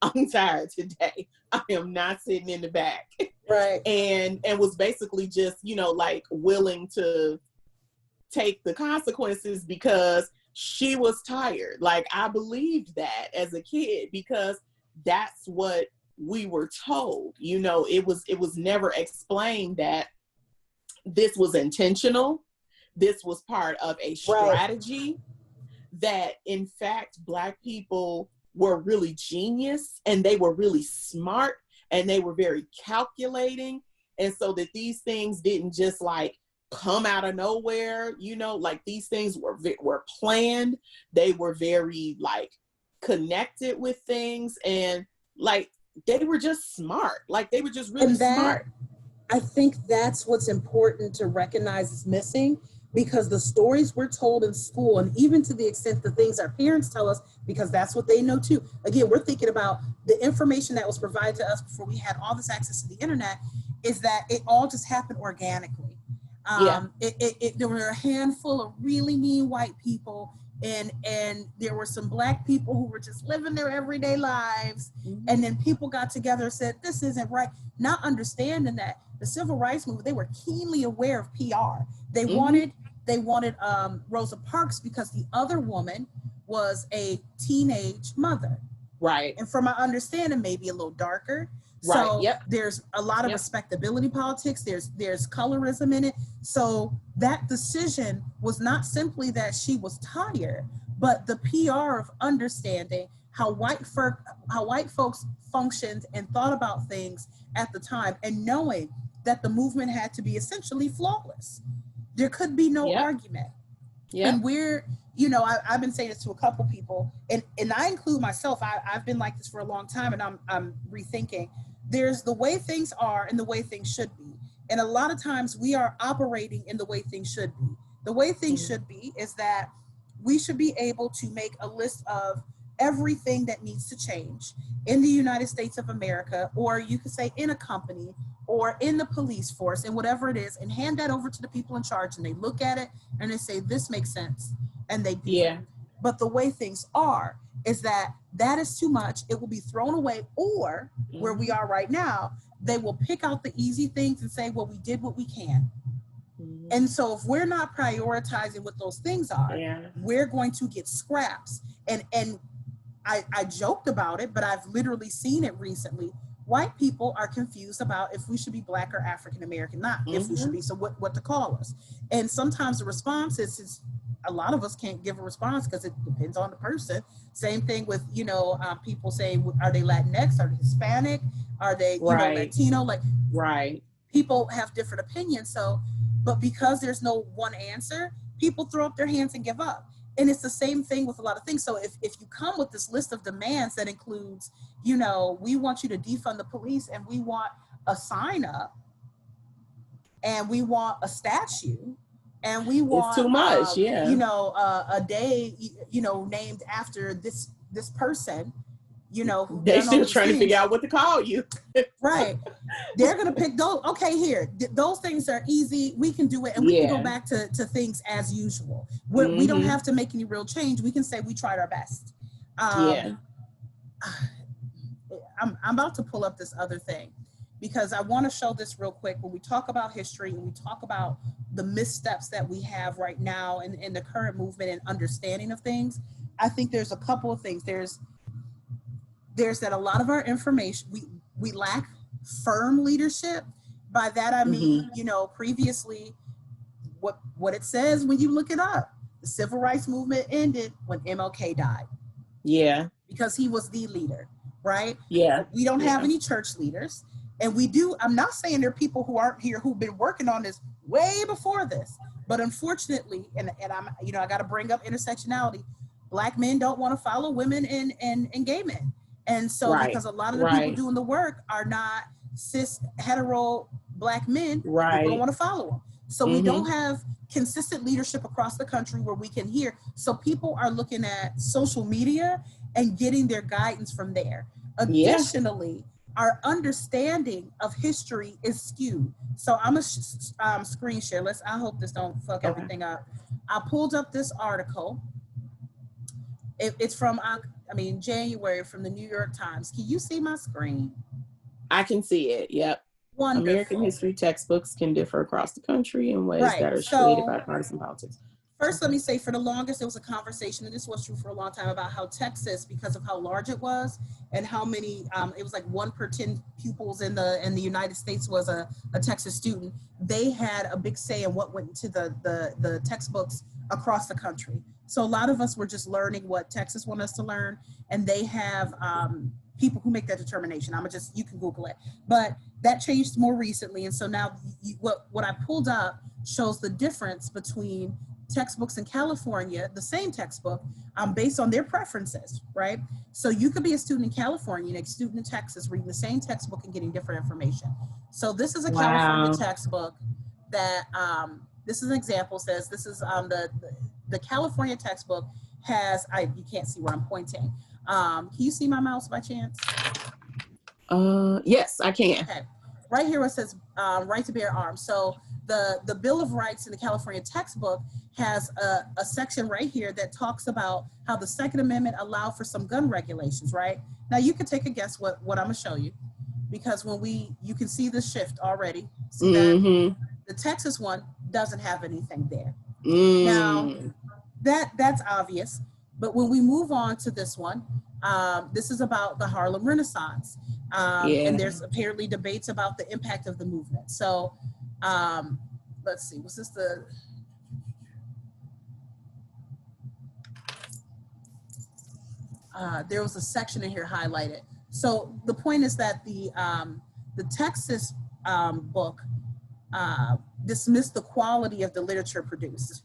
I'm tired today. I am not sitting in the back. Right. And was basically just, like willing to take the consequences because she was tired. Like I believed that as a kid because that's what we were told. It was never explained that this was intentional. This was part of a strategy, that in fact, Black people were really genius and they were really smart and they were very calculating. And so that these things didn't just like come out of nowhere, like these things were planned. They were very like connected with things, and like they were just smart. Like they were just really smart. I think that's what's important to recognize is missing, because the stories we're told in school, and even to the extent the things our parents tell us, because that's what they know too. Again, we're thinking about the information that was provided to us before we had all this access to the internet, is that it all just happened organically. There were a handful of really mean white people, and there were some Black people who were just living their everyday lives. And then people got together and said, this isn't right. Not understanding that the civil rights movement, they were keenly aware of PR. They wanted Rosa Parks because the other woman was a teenage mother. Right. And from my understanding, maybe a little darker. Right. So there's a lot of respectability politics. There's colorism in it. So that decision was not simply that she was tired, but the PR of understanding how white folks functioned and thought about things at the time, and knowing that the movement had to be essentially flawless. There could be no argument. And we're, I've been saying this to a couple people, and I include myself. I've been like this for a long time, and I'm rethinking. There's the way things are and the way things should be. And a lot of times we are operating in the way things should be. The way things should be is that we should be able to make a list of everything that needs to change in the United States of America, or you could say in a company or in the police force, and whatever it is, and hand that over to the people in charge, and they look at it and they say, this makes sense. And they do. But the way things are is that is too much. It will be thrown away, or where we are right now, they will pick out the easy things and say, well, we did what we can. And so if we're not prioritizing what those things are, we're going to get scraps. And I joked about it, but I've literally seen it recently. White people are confused about if we should be Black or African American, not if we should be, so what to call us. And sometimes the response is a lot of us can't give a response because it depends on the person. Same thing with, people say, are they Latinx? Are they Hispanic? Are they Latino? People have different opinions. So, but because there's no one answer, people throw up their hands and give up. it's the same thing with a lot of things. So if you come with this list of demands that includes, you know, we want you to defund the police, and we want a sign up, and we want a statue, and we want, it's too much. you know, a day, you know, named after this person, you know, who they done all still these trying to things. figure out what to call you. Right. They're going to pick those. Okay, here, those things are easy. We can do it. And we can go back to things as usual. We don't have to make any real change. We can say we tried our best. I'm about to pull up this other thing, because I want to show this real quick. When we talk about history and we talk about the missteps that we have right now in the current movement and understanding of things, I think there's a couple of things. There's that a lot of our information, we lack firm leadership. By that I mean, you know, previously, what it says when you look it up, the civil rights movement ended when MLK died. Yeah. Because he was the leader, right? Yeah. We don't have any church leaders. And we do, I'm not saying there are people who aren't here who've been working on this way before this, but unfortunately, and I'm, you know, I got to bring up intersectionality. Black men don't want to follow women and gay men. And so because a lot of the people doing the work are not cis hetero Black men, people don't want to follow them. So we don't have consistent leadership across the country where we can hear. So people are looking at social media and getting their guidance from there. Additionally, our understanding of history is skewed. So I'm a screen share. I hope this don't fuck everything up. I pulled up this article. It's from, January, from the New York Times. Can you see my screen? I can see it. Yep. Wonderful. American history textbooks can differ across the country in ways that are shaded by partisan politics. First, let me say, for the longest, there was a conversation, and this was true for a long time, about how Texas, because of how large it was and how many, it was like 1 per 10 pupils in the United States was a Texas student. They had a big say in what went into the textbooks across the country. So a lot of us were just learning what Texas wanted us to learn, and they have people who make that determination. You can Google it. But that changed more recently, and so now what I pulled up shows the difference between textbooks in California, the same textbook, based on their preferences, right? So you could be a student in California and a student in Texas reading the same textbook and getting different information. So this is a California textbook that, this is an example, says this is the California textbook has, you can't see where I'm pointing. Can you see my mouse by chance? Yes, I can. Okay. Right here it says right to bear arms. So the Bill of Rights in the California textbook has a section right here that talks about how the Second Amendment allowed for some gun regulations, right? Now you can take a guess what I'm gonna show you, because you can see the shift already. See that the Texas one doesn't have anything there. Now that's obvious, but when we move on to this one, this is about the Harlem Renaissance. And there's apparently debates about the impact of the movement. So let's see, was this there was a section in here highlighted. So the point is that the Texas book dismissed the quality of the literature produced.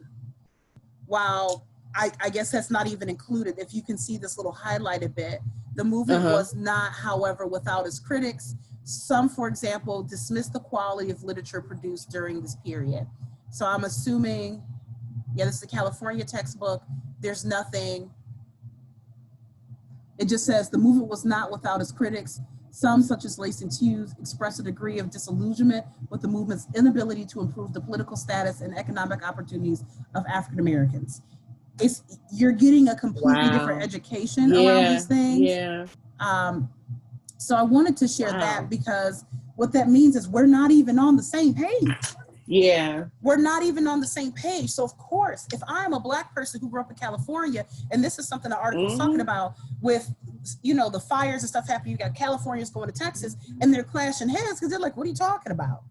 While I guess that's not even included. If you can see this little highlighted bit, the movement was not, however, without its critics. Some, for example, dismissed the quality of literature produced during this period. So I'm assuming, this is a California textbook. There's nothing. It just says the movement was not without its critics. Some, such as Langston Hughes, expressed a degree of disillusionment with the movement's inability to improve the political status and economic opportunities of African Americans. You're getting a completely different education around these things. So I wanted to share that, because what that means is we're not even on the same page. We're not even on the same page. So of course, if I'm a Black person who grew up in California, and this is something the article was talking about with, the fires and stuff happening, you got Californians going to Texas and they're clashing heads because they're like, what are you talking about?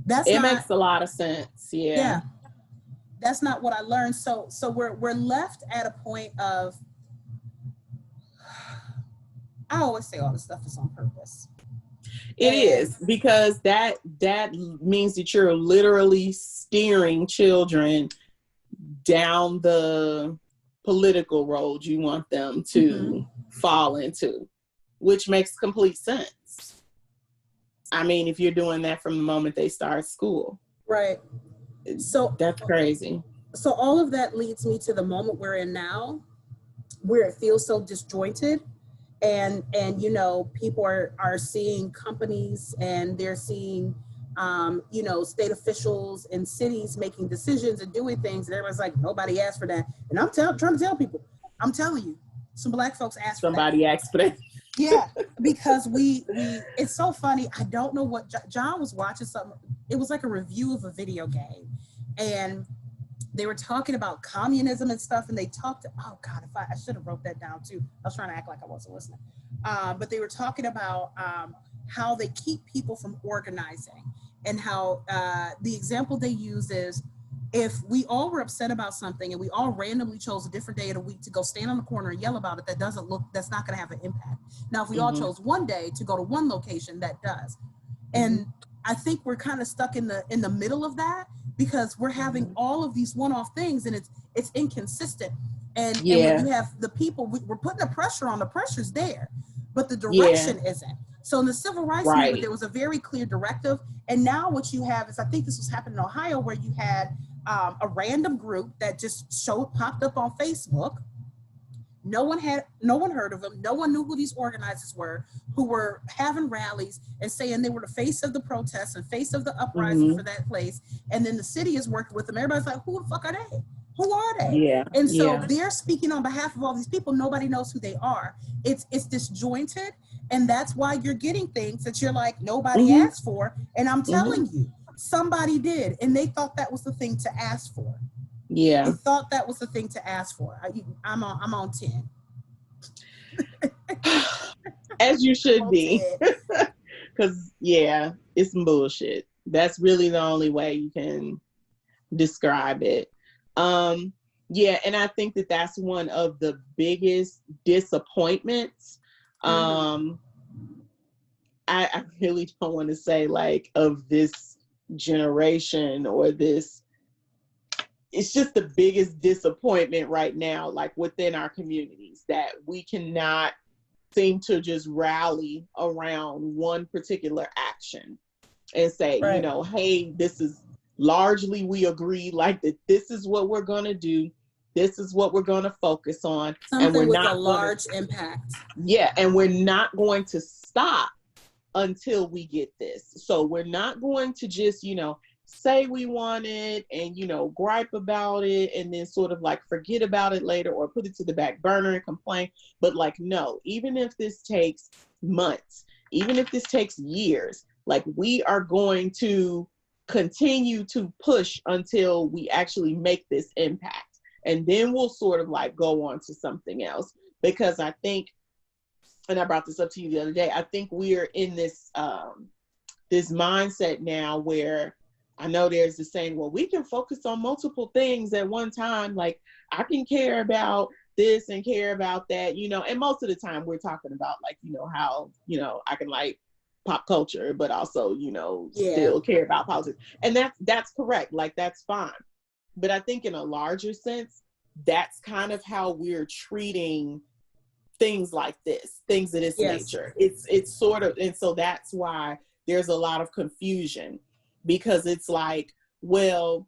It makes a lot of sense. Yeah. That's not what I learned. So we're left at a point of, I always say all this stuff is on purpose. It is, because that means that you're literally steering children down the political roles you want them to fall into, which makes complete sense. I mean, if you're doing that from the moment they start school. Right. So that's crazy. So all of that leads me to the moment we're in now, where it feels so disjointed. And you know, people are seeing companies, and they're seeing you know, state officials and cities making decisions and doing things, and everyone's like, nobody asked for that. And I'm trying to tell people, I'm telling you, some Black folks asked for that. Somebody asked for that. Yeah, because we it's so funny. I don't know what John was watching something. It was like a review of a video game, and they were talking about communism and stuff, and they talked, oh God, if I should have wrote that down too. I was trying to act like I wasn't listening. But they were talking about how they keep people from organizing, and how the example they use is, if we all were upset about something and we all randomly chose a different day of the week to go stand on the corner and yell about it, that's not going to have an impact. Now, if we all chose one day to go to one location, that does. And I think we're kind of stuck in the middle of that, because we're having all of these one-off things, and it's inconsistent. And when you have the people, we're putting the pressure on, the pressure's there, but the direction isn't. So in the civil rights movement, there was a very clear directive. And now what you have is, I think this was happening in Ohio, where you had a random group that just popped up on Facebook. No one heard of them. No one knew who these organizers were, who were having rallies and saying they were the face of the protests and face of the uprising for that place. And then the city is working with them. Everybody's like, who the fuck are they? Who are they? Yeah. And so they're speaking on behalf of all these people. Nobody knows who they are. It's disjointed. And that's why you're getting things that you're like, nobody asked for. And I'm telling you, somebody did. And they thought that was the thing to ask for. Yeah. I thought that was the thing to ask for. I'm on 10. As you should be. Because, it's some bullshit. That's really the only way you can describe it. And I think that's one of the biggest disappointments. I really don't want to say like of this generation or this. It's just the biggest disappointment right now, like within our communities, that we cannot seem to just rally around one particular action and say, you know, hey, this is largely, we agree, like that this is what we're going to do. This is what we're going to focus on. Something and we're with not a large impact. Yeah. And we're not going to stop until we get this. So we're not going to just, say we want it and, gripe about it and then sort of like forget about it later or put it to the back burner and complain. But like, no, even if this takes months, even if this takes years, like we are going to continue to push until we actually make this impact. And then we'll sort of like go on to something else. Because I think, and I brought this up to you the other day, I think we're in this, this mindset now where I know there's the saying, well, we can focus on multiple things at one time. Like I can care about this and care about that, and most of the time we're talking about like, how, I can like pop culture, but also, still care about politics. And that's correct. Like that's fine. But I think in a larger sense, that's kind of how we're treating things like this, things of this nature. It's sort of, and so that's why there's a lot of confusion. Because it's like, well,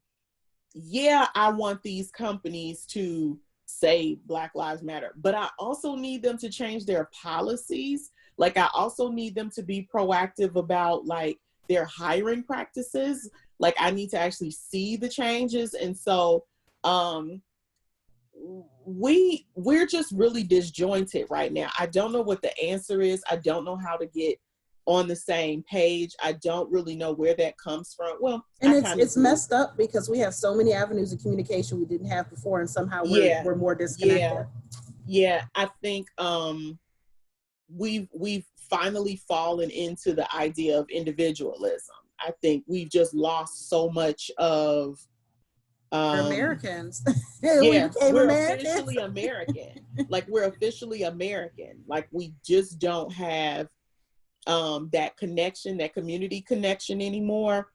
I want these companies to say Black Lives Matter, but I also need them to change their policies. Like I also need them to be proactive about like their hiring practices. Like I need to actually see the changes. And so we're just really disjointed right now. I don't know what the answer is. I don't know how to get on the same page. I don't really know where that comes from. Well, and it's messed up because we have so many avenues of communication we didn't have before, and somehow we're more disconnected. Yeah. I think we've finally fallen into the idea of individualism. I think we've just lost so much of we're Americans. We're officially American. Like we're officially American. Like we just don't have that connection, that community connection anymore,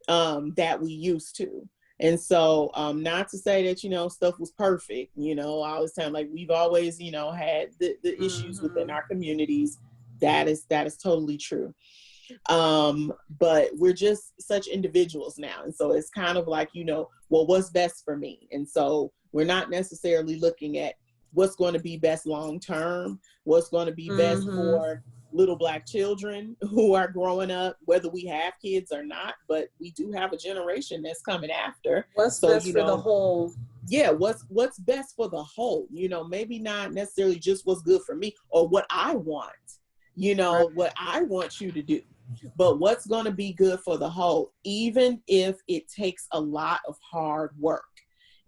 that we used to. And so, not to say that, stuff was perfect, all this time, like we've always, had the issues within our communities. That is totally true. But we're just such individuals now. And so it's kind of like, well, what's best for me? And so we're not necessarily looking at what's going to be best long-term, what's going to be best for little Black children who are growing up, whether we have kids or not, but we do have a generation that's coming after. What's best for the whole? Yeah, what's best for the whole, maybe not necessarily just what's good for me or what I want, what I want you to do, but what's going to be good for the whole, even if it takes a lot of hard work,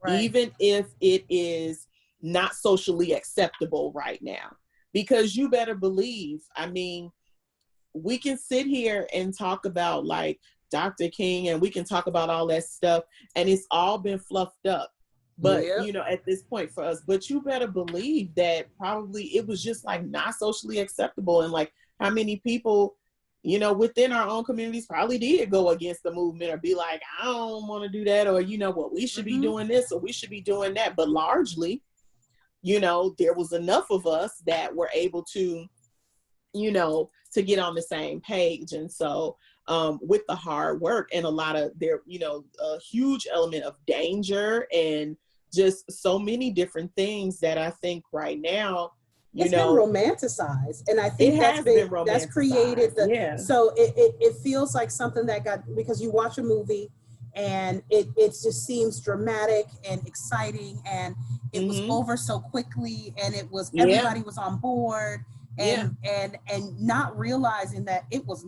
even if it is not socially acceptable right now. Because you better believe, we can sit here and talk about like Dr. King, and we can talk about all that stuff, and it's all been fluffed up. But, at this point for us, but you better believe that probably it was just like not socially acceptable. And like how many people, within our own communities probably did go against the movement or be like, I don't want to do that. Or, we should be doing this or we should be doing that. But largely, there was enough of us that were able to, to get on the same page. And so with the hard work and a lot of there, a huge element of danger and just so many different things that I think right now, it's been romanticized. And I think that's created so it feels like something that because you watch a movie and it just seems dramatic and exciting, and it was over so quickly, and it was everybody was on board, and not realizing that it was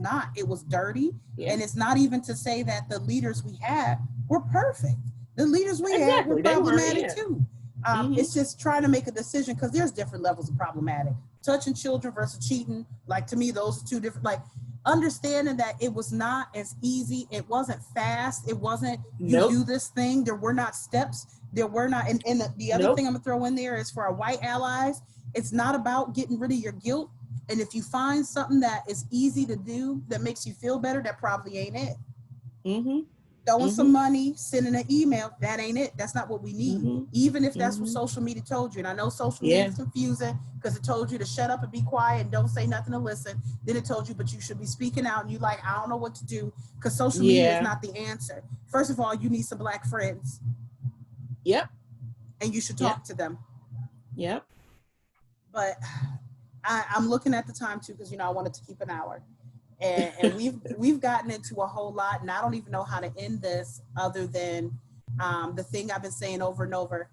dirty, and it's not even to say that the leaders we had were perfect. The leaders we had were problematic too. It's just trying to make a decision, because there's different levels of problematic. Touching children versus cheating, like to me, those are two different, like understanding that it was not as easy, it wasn't fast, it wasn't you do this thing, there were not steps, there were not, and the other thing I'm gonna throw in there is for our white allies, it's not about getting rid of your guilt, and if you find something that is easy to do that makes you feel better, that probably ain't it. Throwing some money, sending an email, that ain't it. That's not what we need. Even if that's what social media told you. And I know social media is confusing because it told you to shut up and be quiet and don't say nothing to listen. Then it told you, but you should be speaking out, and you like, I don't know what to do, because social media is not the answer. First of all, you need some Black friends. And you should talk to them. But I'm looking at the time too, because I wanted to keep an hour. And we've gotten into a whole lot, and I don't even know how to end this other than the thing I've been saying over and over.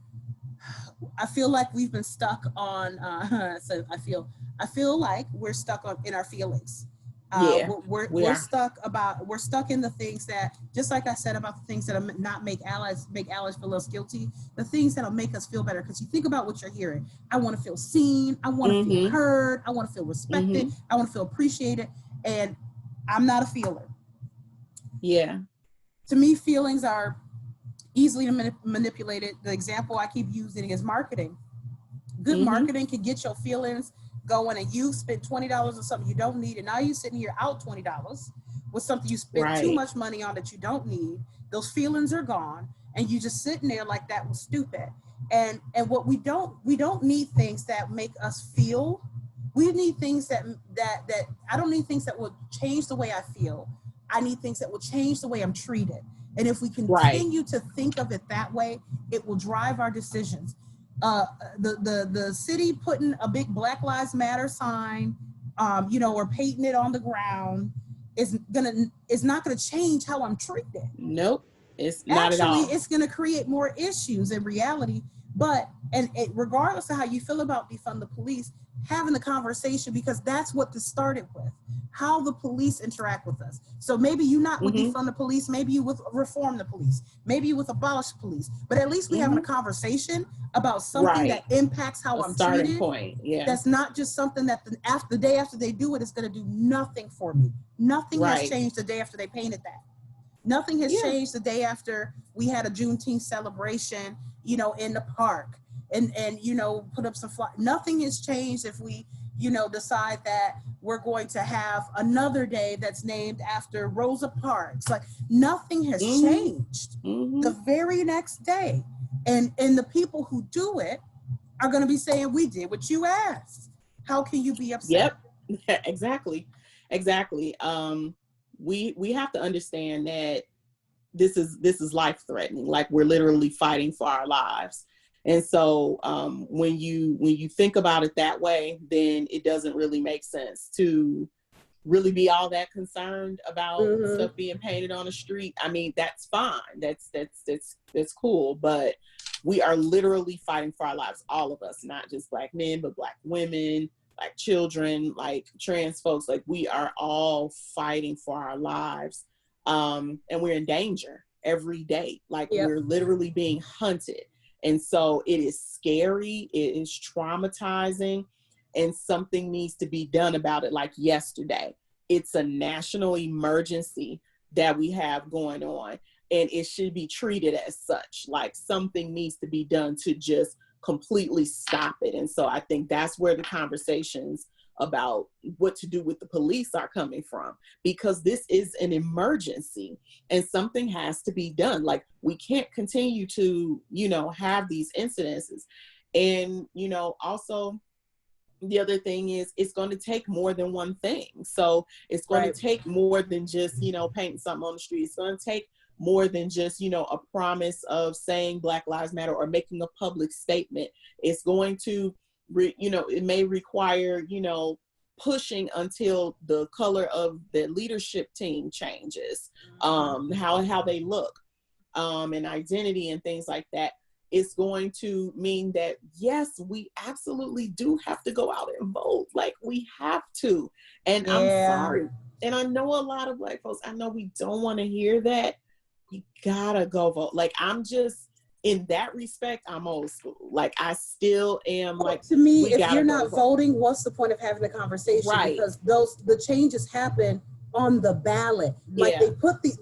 I feel like we've been stuck on. So I feel like we're stuck in our feelings. We're stuck in the things that, just like I said about the things that make allies feel less guilty, the things that'll make us feel better. Because you think about what you're hearing. I want to feel seen. I want to feel heard. I want to feel respected. I want to feel appreciated. And I'm not a feeler. To me, feelings are easily manipulated. The example I keep using is marketing. Good marketing can get your feelings going, and you spent $20 on something you don't need, and now you're sitting here out $20 with something you spent too much money on that you don't need. Those feelings are gone, and you just sitting there like that was stupid. And what we don't need things that make us feel. We need things that I don't need things that will change the way I feel. I need things that will change the way I'm treated. And if we continue to think of it that way, it will drive our decisions. The city putting a big Black Lives Matter sign, or painting it on the ground is not gonna change how I'm treated. Nope, it's not at all. Actually, it's gonna create more issues in reality. But regardless of how you feel about defund the police, having the conversation, because that's what this started with, how the police interact with us. So maybe you not with defund the police, maybe you with reform the police, maybe you with abolish the police, but at least we having a conversation about something that impacts how I'm treated. Point. That's not just something that the day after they do it is going to do nothing for me. Nothing has changed the day after they painted that. Nothing has changed the day after we had a Juneteenth celebration, in the park, and put up some flyers. Nothing has changed if we decide that we're going to have another day that's named after Rosa Parks. Like nothing has changed the very next day. And the people who do it are going to be saying, we did what you asked. How can you be upset? Yep, exactly. We have to understand that this is life threatening. Like we're literally fighting for our lives. And so when you think about it that way, then it doesn't really make sense to really be all that concerned about stuff being painted on the street. I mean, that's fine. That's cool. But we are literally fighting for our lives, all of us, not just Black men, but Black women, Black children, like trans folks. Like we are all fighting for our lives. And we're in danger every day. Like we're literally being hunted. And so it is scary, it is traumatizing, and something needs to be done about it like yesterday. It's a national emergency that we have going on, and it should be treated as such. Like something needs to be done to just completely stop it. And so I think that's where the conversations about what to do with the police are coming from, because this is an emergency and something has to be done. Like we can't continue to, have these incidences. And, also the other thing is it's going to take more than one thing. So it's going to take more than just, painting something on the street. It's going to take more than just, a promise of saying Black Lives Matter or making a public statement. It's going to it may require, pushing until the color of the leadership team changes, how they look, and identity and things like that. It's going to mean that, yes, we absolutely do have to go out and vote. Like we have to. And I'm sorry. And I know a lot of Black folks, I know we don't want to hear that. We gotta go vote. Like I'm just, in that respect, I'm old school. Like I still am like, to me, if you're not voting, what's the point of having a conversation? Right. Because the changes happen on the ballot. Like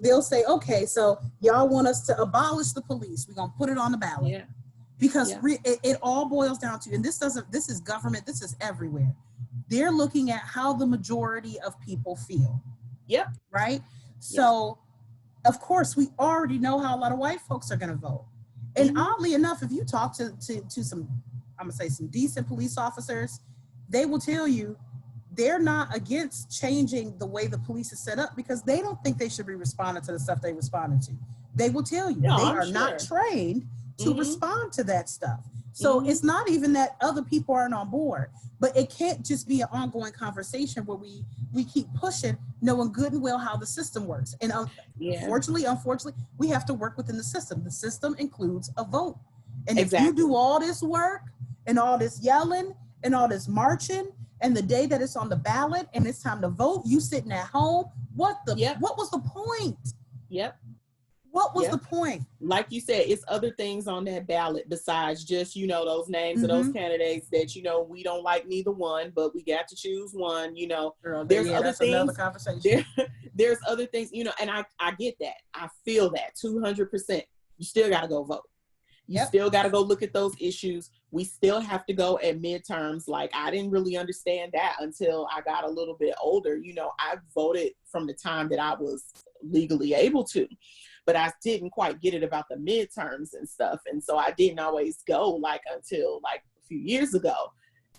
they'll say, okay, so y'all want us to abolish the police. We're gonna put it on the ballot. Yeah. Because it all boils down to, and this is government, this is everywhere. They're looking at how the majority of people feel. Yep. Right? So of course we already know how a lot of white folks are gonna vote. And oddly enough, if you talk to some, I'm gonna say some decent police officers, they will tell you they're not against changing the way the police is set up because they don't think they should be responding to the stuff they responded to. They will tell you they are not trained to respond to that stuff. So it's not even that other people aren't on board, but it can't just be an ongoing conversation where we keep pushing, knowing good and well how the system works. And unfortunately, we have to work within the system. The system includes a vote. And if you do all this work and all this yelling and all this marching, and the day that it's on the ballot and it's time to vote, you sitting at home, what was the point? What was the point? Like you said, it's other things on that ballot besides just, those names of those candidates that, we don't like neither one, but we got to choose one, Girl, there's other things. Another conversation. There's other things, and I get that. I feel that 200%. You still got to go vote. You still got to go look at those issues. We still have to go at midterms. Like I didn't really understand that until I got a little bit older. I voted from the time that I was legally able to, but I didn't quite get it about the midterms and stuff. And so I didn't always go like until like a few years ago.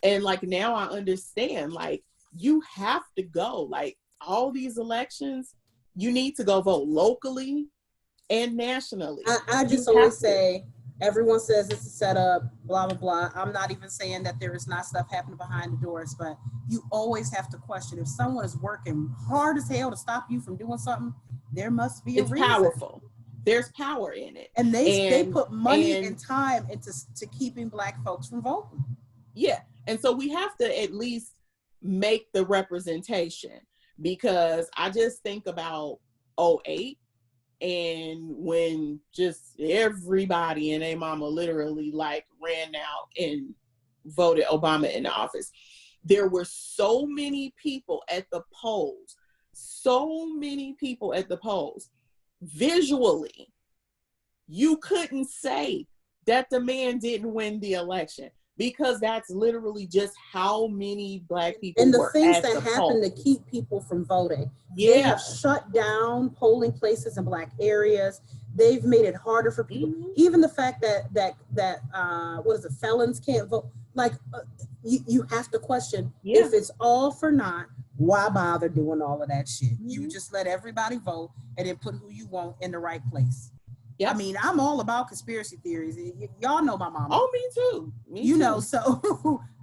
And like now I understand, like you have to go, like all these elections, you need to go vote locally and nationally. I just always say, everyone says it's a setup, blah, blah, blah. I'm not even saying that there is not stuff happening behind the doors, but you always have to question if someone is working hard as hell to stop you from doing something, there must be a reason. It's powerful. There's power in it. And they put money and time into keeping Black folks from voting. Yeah. And so we have to at least make the representation, because I just think about 2008 and when just everybody and their mama literally like ran out and voted Obama in office. There were so many people at the polls, visually, you couldn't say that the man didn't win the election. because that's literally just how many Black people and the were things at that the happen polls. to keep people from voting. Yeah. They have shut down polling places in Black areas. They've made it harder for people. Even the fact that what is it, felons can't vote. Like you have to question if it's all for naught. Why bother doing all of that shit? You just let everybody vote and then put who you want in the right place. Yep. I mean, I'm all about conspiracy theories. Y'all know my mama. Oh, me too. You know, so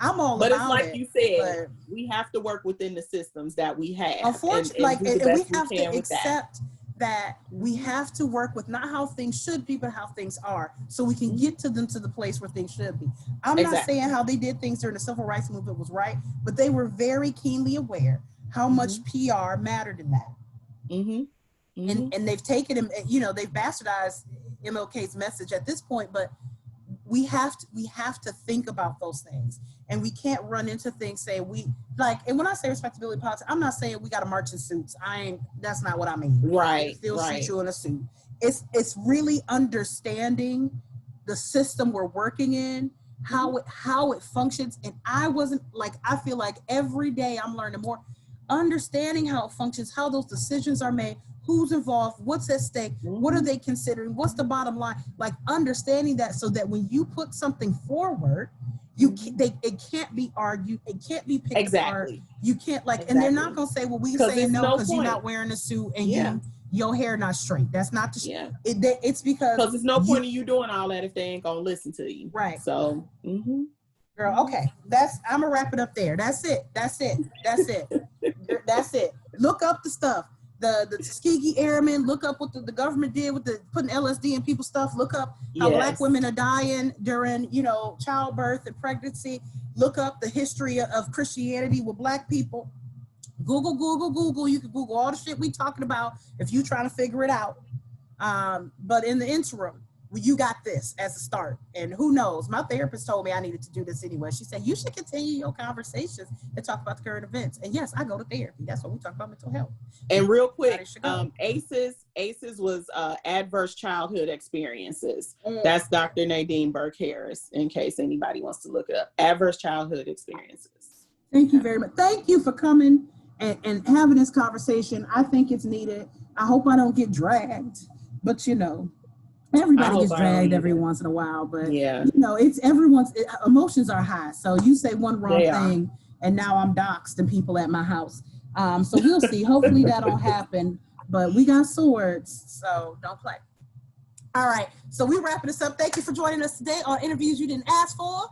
I'm all but about it. But it's like you said, we have to work within the systems that we have. Unfortunately, and we have to accept that we have to work with not how things should be, but how things are, so we can get to them to the place where things should be. I'm not saying how they did things during the civil rights movement was right, but they were very keenly aware how much PR mattered in that. And they've taken him, you know, they've bastardized MLK's message at this point, but we have to think about those things, and we can't run into things saying and when I say respectability politics, I'm not saying we got to march in suits. That's not what I mean. Right. Still shoot you in a suit. It's really understanding the system we're working in, how it functions. And I feel like every day I'm learning more, understanding how it functions, how those decisions are made, who's involved, what's at stake, what are they considering, what's the bottom line, like understanding that, so that when you put something forward, it can't be argued, it can't be picked apart. You can't and they're not gonna say, well, we saying no because you're not wearing a suit and your hair not straight. That's not the it's because there's no point in you doing all that if they ain't gonna listen to you. Right. So girl, okay, I'm gonna wrap it up there. That's it. That's it. Look up the stuff. The Tuskegee Airmen, look up what the government did with putting LSD in people's stuff. Look up how Black women are dying during, childbirth and pregnancy. Look up the history of Christianity with Black people. Google. You can Google all the shit we talking about if you trying to figure it out. But in the interim, you got this as a start. And who knows? My therapist told me I needed to do this anyway. She said, you should continue your conversations and talk about the current events. And yes, I go to therapy. That's what we talk about, mental health. And real quick, ACEs was adverse childhood experiences. That's Dr. Nadine Burke-Harris, in case anybody wants to look it up. Adverse childhood experiences. Thank you very much. Thank you for coming and having this conversation. I think it's needed. I hope I don't get dragged, but everybody gets dragged every once in a while, but it's everyone's emotions are high. So you say one wrong thing and now I'm doxxed and people at my house. So we'll see. Hopefully that don't happen, but we got swords, so don't play. All right. So we're wrapping this up. Thank you for joining us today on Interviews You Didn't Ask For.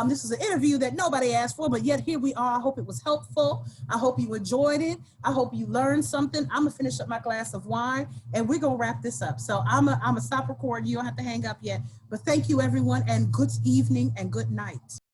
This is an interview that nobody asked for, but yet here we are. I hope it was helpful. I hope you enjoyed it. I hope you learned something. I'm gonna finish up my glass of wine and we're gonna wrap this up. So I'm gonna stop recording. You don't have to hang up yet, but thank you everyone and good evening and good night.